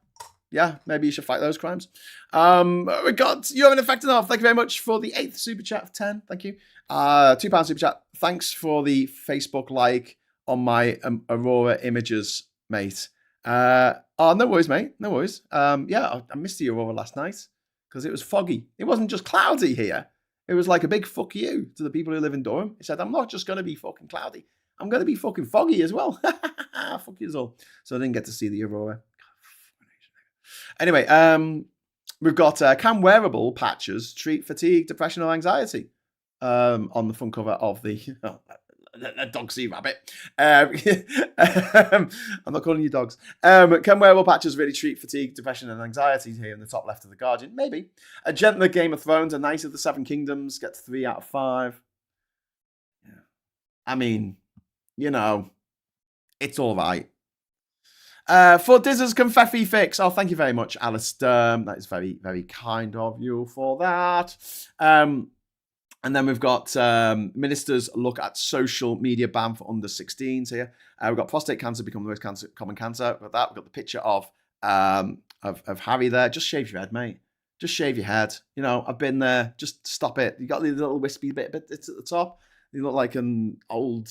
Yeah, maybe you should fight those crimes. We got you haven't affected enough. Thank you very much for the 8th super chat of 10. Thank you. £2 super chat. Thanks for the Facebook like on my Aurora images, mate. No worries, mate. No worries. Yeah, I missed the Aurora last night because it was foggy. It wasn't just cloudy here. It was like a big fuck you to the people who live in Durham. It said, I'm not just going to be fucking cloudy. I'm going to be fucking foggy as well. Fuck you all. So I didn't get to see the Aurora. Anyway, we've got can wearable patches treat fatigue, depression, or anxiety on the front cover of the Dogsy Rabbit. I'm not calling you dogs. Can wearable patches really treat fatigue, depression, and anxiety here in the top left of the Guardian? Maybe. A gentler Game of Thrones, a Knight of the Seven Kingdoms gets 3 out of 5. Yeah. I mean, you know, it's all right. For Dizz's confetti fix. Oh, thank you very much, Alistair. That is very, very kind of you for that. And then we've got ministers look at social media ban for under 16s here. We've got prostate cancer become the most common cancer. We've got the picture of Harry there. Just shave your head, mate. Just shave your head. You know, I've been there. Just stop it. You got the little wispy bit at the top. You look like an old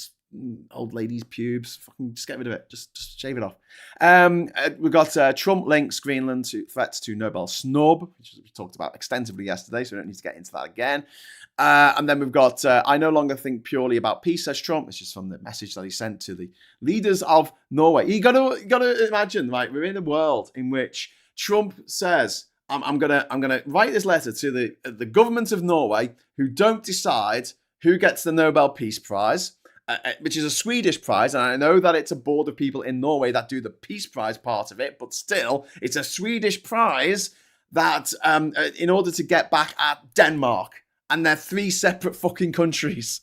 lady's pubes. Fucking just get rid of it. Just shave it off. We've got Trump links Greenland to threats to Nobel snub, which we talked about extensively yesterday, so we don't need to get into that again. And then we've got I no longer think purely about peace, says Trump. It's just from the message that he sent to the leaders of Norway. You gotta imagine, right? We're in a world in which Trump says, I'm gonna write this letter to the government of Norway, who don't decide who gets the Nobel Peace Prize. Which is a Swedish prize, and I know that it's a board of people in Norway that do the Peace Prize part of it, but still, it's a Swedish prize that, in order to get back at Denmark, and they're 3 separate fucking countries.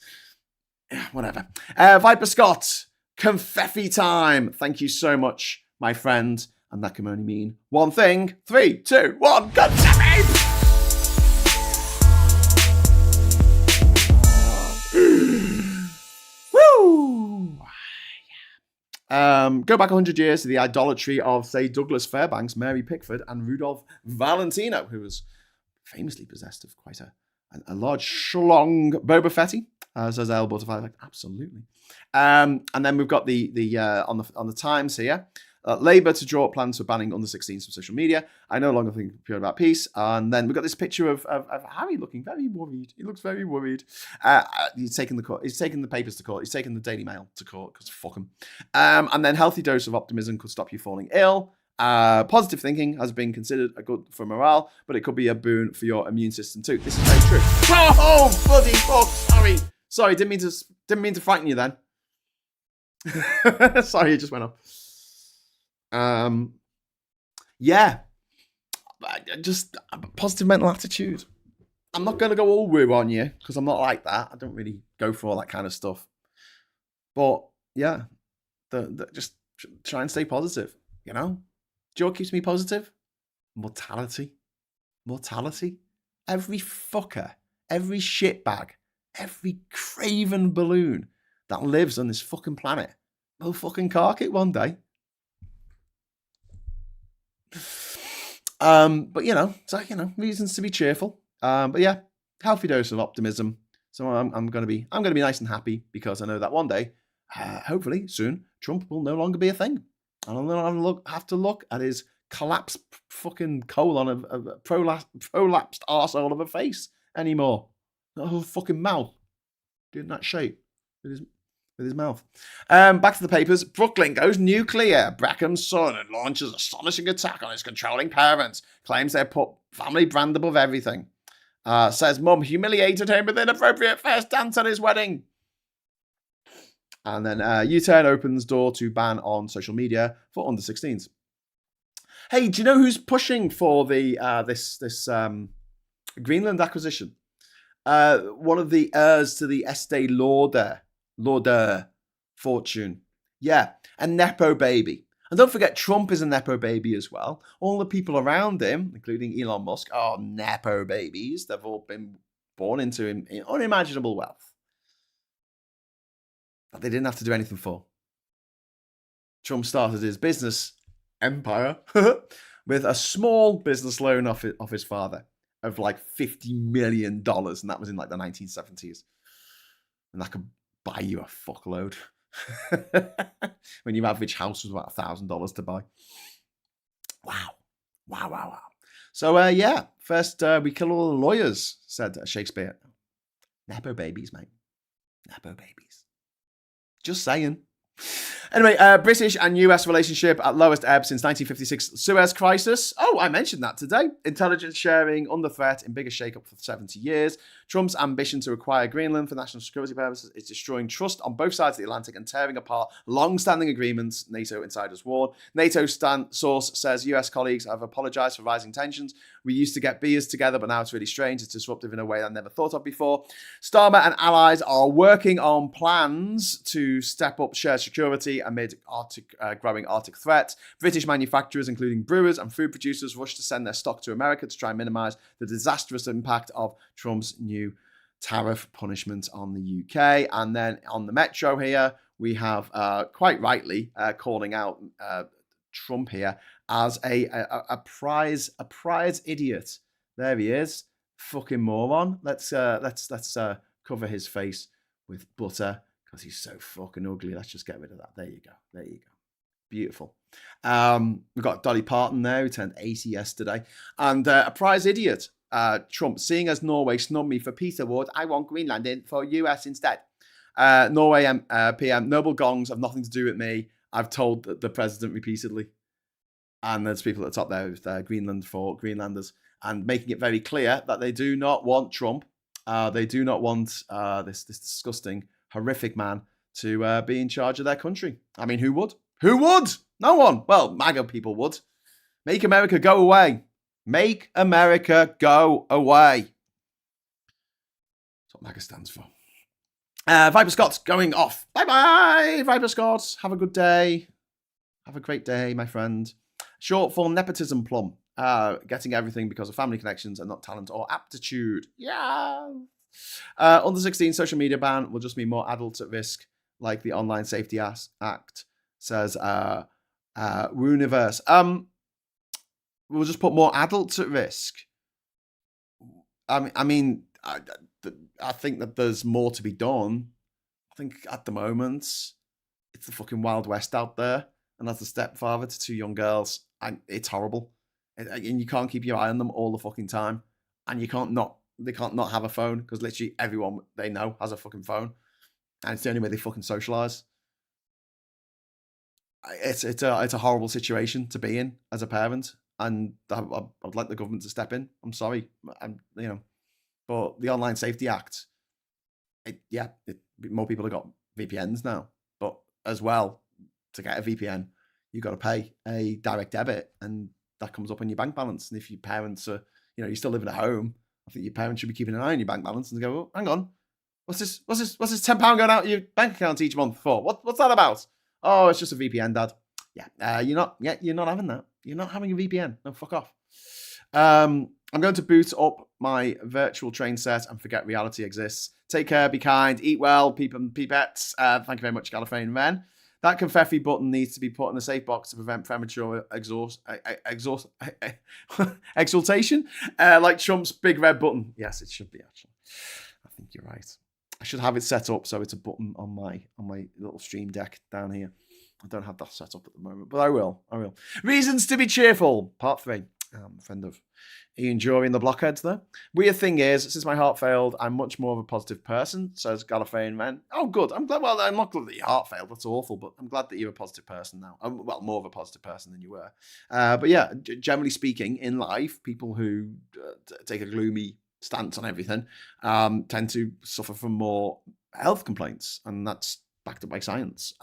Yeah, whatever. Viper Scott, confetti time. Thank you so much, my friend, and that can only mean one thing. 3, 2, 1, confetti! Go back 100 years to the idolatry of, say, Douglas Fairbanks, Mary Pickford, and Rudolph Valentino, who was famously possessed of quite a large schlong. Boba Fetty, says El Butterfly. Absolutely. And then we've got the on the Times here. Labour to draw up plans for banning under 16s from social media. I no longer think pure about peace. And then we've got this picture of Harry looking very worried. He looks very worried. He's taking the papers to court. He's taking the Daily Mail to court because fuck him. And then healthy dose of optimism could stop you falling ill. Positive thinking has been considered a good for morale, but it could be a boon for your immune system too. This is very true. Oh, bloody fuck! Sorry, didn't mean to frighten you then. Sorry, it just went off. Yeah, just a positive mental attitude. I'm not going to go all woo on you because I'm not like that. I don't really go for all that kind of stuff. But yeah, just try and stay positive, you know? Do you know what keeps me positive? Mortality. Every fucker, every shitbag, every craven balloon that lives on this fucking planet will fucking cark it one day. But reasons to be cheerful. But yeah, healthy dose of optimism. So I'm gonna be nice and happy because I know that one day, hopefully soon, Trump will no longer be a thing, and I'll not have to look at his collapsed fucking colon of prolapsed arsehole of a face anymore. That whole fucking mouth doing that shape with his mouth. Back to the papers. Brooklyn goes nuclear. Brackham's son launches astonishing attack on his controlling parents. Claims they put family brand above everything. Says mum humiliated him with inappropriate first dance at his wedding. And then U-turn opens door to ban on social media for under 16s. Hey, do you know who's pushing for the this Greenland acquisition? One of the heirs to the Estee Lauder fortune. Yeah, a nepo-baby. And don't forget, Trump is a nepo-baby as well. All the people around him, including Elon Musk, are nepo-babies. They've all been born into unimaginable wealth that they didn't have to do anything for. Trump started his business empire with a small business loan off his father of like $50 million. And that was in like the 1970s. And that could buy you a fuckload. When your average house was about $1,000 to buy. Wow. So, first we kill all the lawyers, said Shakespeare. Nepo-babies, mate. Nepo-babies. Just saying. Anyway, British and US relationship at lowest ebb since 1956 Suez Crisis. Oh, I mentioned that today. Intelligence sharing under threat in biggest shakeup for 70 years. Trump's ambition to acquire Greenland for national security purposes is destroying trust on both sides of the Atlantic and tearing apart long-standing agreements, NATO insiders warn. NATO source says US colleagues have apologized for rising tensions. We used to get beers together, but now it's really strange. It's disruptive in a way I never thought of before. Starmer and allies are working on plans to step up shared security amid growing Arctic threat. British manufacturers, including brewers and food producers, rush to send their stock to America to try and minimize the disastrous impact of Trump's new tariff punishment on the UK. And then on the Metro here, we have quite rightly calling out Trump here as a prize idiot. There he is, fucking moron. Let's cover his face with butter because he's so fucking ugly. Let's just get rid of that. There you go. Beautiful. We've got Dolly Parton there, who turned 80 yesterday, and a prize idiot. Trump, seeing as Norway snubbed me for Peace Award, I want Greenland in for US instead. Norway PM, noble gongs have nothing to do with me. I've told the president repeatedly. And there's people at the top there with Greenland for Greenlanders, and making it very clear that they do not want Trump. They do not want this disgusting, horrific man to be in charge of their country. I mean, who would? Who would? No one. Well, MAGA people would. Make America go away. Make America go away. That's what MAGA stands for. Viper Scott's going off. Bye-bye, Viper Scott. Have a good day. Have a great day, my friend. Short for nepotism plum. Getting everything because of family connections and not talent or aptitude. Yeah. Under 16 social media ban will just mean more adults at risk, like the Online Safety Act says. Wooniverse. We'll just put more adults at risk. I think that there's more to be done. I think at the moment, it's the fucking Wild West out there. And as a stepfather to two young girls, it's horrible. And you can't keep your eye on them all the fucking time. And they can't not have a phone, because literally everyone they know has a fucking phone. And it's the only way they fucking socialise. It's a horrible situation to be in as a parent. And I'd like the government to step in. I'm sorry. But the Online Safety Act, more people have got VPNs now. But as well, to get a VPN, you've got to pay a direct debit, and that comes up on your bank balance. And if your parents are, you're still living at home, I think your parents should be keeping an eye on your bank balance and go, oh, hang on, what's this £10 going out of your bank account each month for? What's that about? Oh, it's just a VPN, Dad. Yeah, you're not having that. You're not having a VPN. No, fuck off. I'm going to boot up my virtual train set and forget reality exists. Take care, be kind, eat well, peep and peepettes. Thank you very much, Gallifreyan Men. That confetti button needs to be put in a safe box to prevent premature exultation, like Trump's big red button. Yes, it should be, actually. I think you're right. I should have it set up so it's a button on my little stream deck down here. I don't have that set up at the moment, but I will. Reasons to be cheerful, part 3. Friend of Ian Jury and the Blockheads there. Weird thing is, since my heart failed, I'm much more of a positive person, says Gallifreyan Man. Oh, good. I'm glad. Well, I'm not glad that your heart failed. That's awful, but I'm glad that you're a positive person now. Well, more of a positive person than you were. But yeah, generally speaking, in life, people who take a gloomy stance on everything tend to suffer from more health complaints, and that's backed up by science.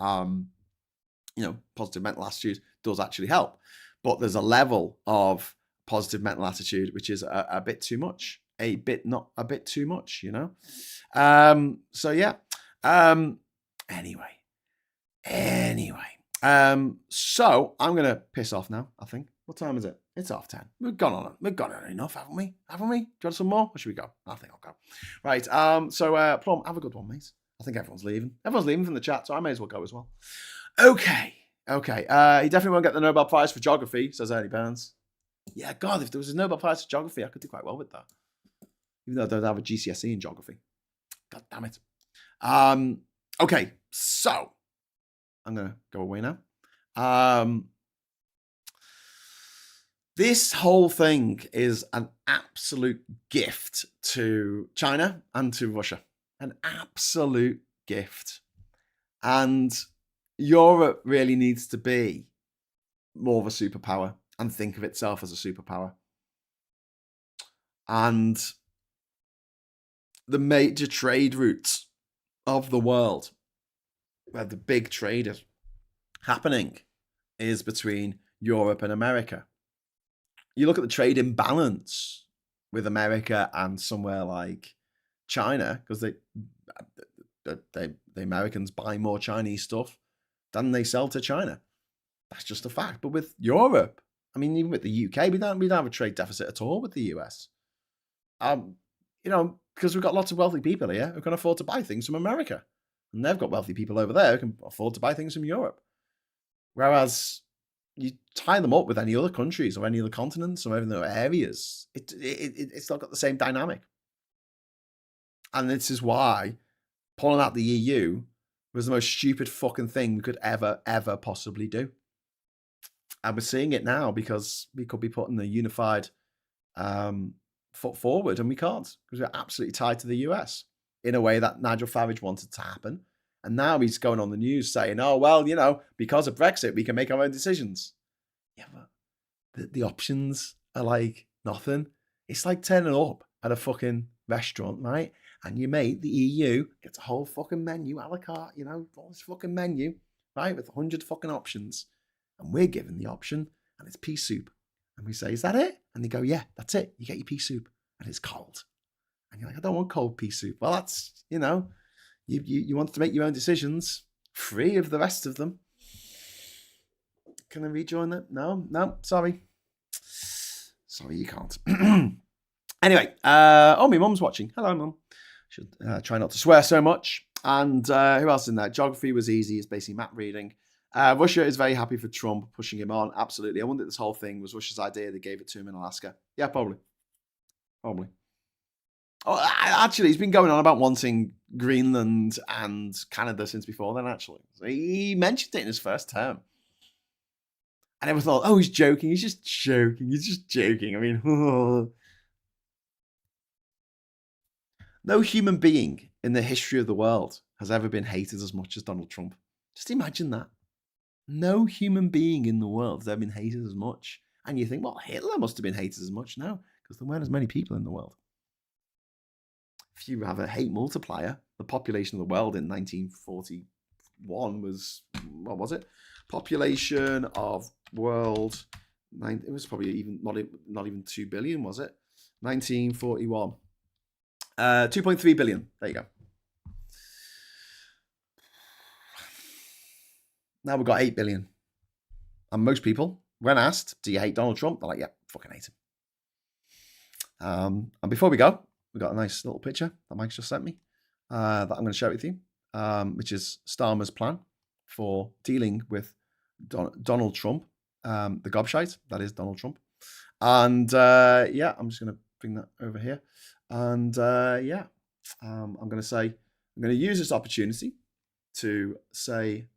Positive mental attitude does actually help, but there's a level of positive mental attitude which is a bit too much, not a bit too much, so yeah. Anyway, so I'm gonna piss off now. I think, what time is it? It's 10:30. We've gone on enough, haven't we? Do you want some more, or should we go? I think I'll go. Right. So Plum, have a good one, mate. I think everyone's leaving from the chat, so I may as well go as well. Okay, Okay. He definitely won't get the Nobel Prize for geography, says Ernie Burns. Yeah, God, if there was a Nobel Prize for geography, I could do quite well with that. Even though I don't have a GCSE in geography. God damn it. Okay, so I'm going to go away now. This whole thing is an absolute gift to China and to Russia. An absolute gift. And Europe really needs to be more of a superpower and think of itself as a superpower. And the major trade routes of the world, where the big trade is happening, is between Europe and America. You look at the trade imbalance with America and somewhere like China, because the Americans buy more Chinese stuff than they sell to China. That's just a fact. But with Europe, I mean, even with the UK, we don't have a trade deficit at all with the US. Because we've got lots of wealthy people here who can afford to buy things from America. And they've got wealthy people over there who can afford to buy things from Europe. Whereas you tie them up with any other countries or any other continents or any other areas, it's not got the same dynamic. And this is why pulling out the EU was the most stupid fucking thing we could ever possibly do. And we're seeing it now because we could be putting the unified foot forward, and we can't because we're absolutely tied to the US in a way that Nigel Farage wanted to happen. And now he's going on the news saying, oh, well, because of Brexit, we can make our own decisions. Yeah, but the options are like nothing. It's like turning up at a fucking restaurant, right? And your mate, the EU, gets a whole fucking menu, a la carte, all this fucking menu, right? With 100 fucking options. And we're given the option, and it's pea soup. And we say, is that it? And they go, yeah, that's it. You get your pea soup, and it's cold. And you're like, I don't want cold pea soup. Well, that's, you want to make your own decisions, free of the rest of them. Can I rejoin that? No, sorry. Sorry, you can't. Anyway, my mum's watching. Hello, mum. Should try not to swear so much. And who else in there? Geography was easy. It's basically map reading. Russia is very happy for Trump pushing him on. Absolutely. I wonder if this whole thing was Russia's idea. They gave it to him in Alaska. Yeah, probably. Oh, actually, he's been going on about wanting Greenland and Canada since before then, actually. So he mentioned it in his first term. And everyone thought, oh, he's joking. He's just joking. I mean, no human being in the history of the world has ever been hated as much as Donald Trump. Just imagine that. No human being in the world has ever been hated as much. And you think, well, Hitler must have been hated as much. No, because there weren't as many people in the world. If you have a hate multiplier, the population of the world in 1941 was, what was it? Population of world, it was probably even not even 2 billion, was it? 1941. 2.3 billion. There you go. Now we've got 8 billion. And most people, when asked, do you hate Donald Trump? They're like, yeah, fucking hate him. And before we go, we've got a nice little picture that Mike's just sent me that I'm going to share with you, which is Starmer's plan for dealing with Donald Trump, the gobshite, that is Donald Trump. And I'm just going to bring that over here. And I'm going to use this opportunity to say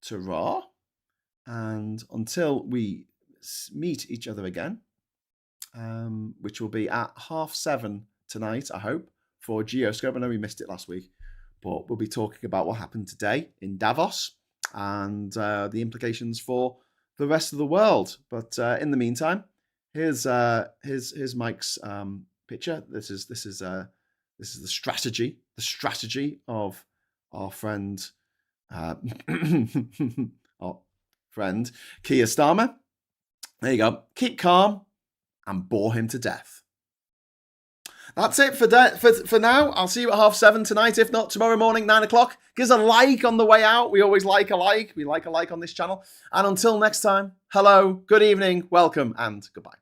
ta-ra. And until we meet each other again, which will be at 7:30 tonight, I hope, for Geoscope. I know we missed it last week, but we'll be talking about what happened today in Davos and the implications for the rest of the world. But in the meantime, here's Mike's picture. This is the strategy of our friend our friend Keir Starmer. There you go. Keep calm and bore him to death. That's it for now. I'll see you at 7:30 tonight. If not, tomorrow morning, 9 o'clock. Give us a like on the way out. We always like a like. We like a like on this channel. And until next time, hello, good evening, welcome, and goodbye.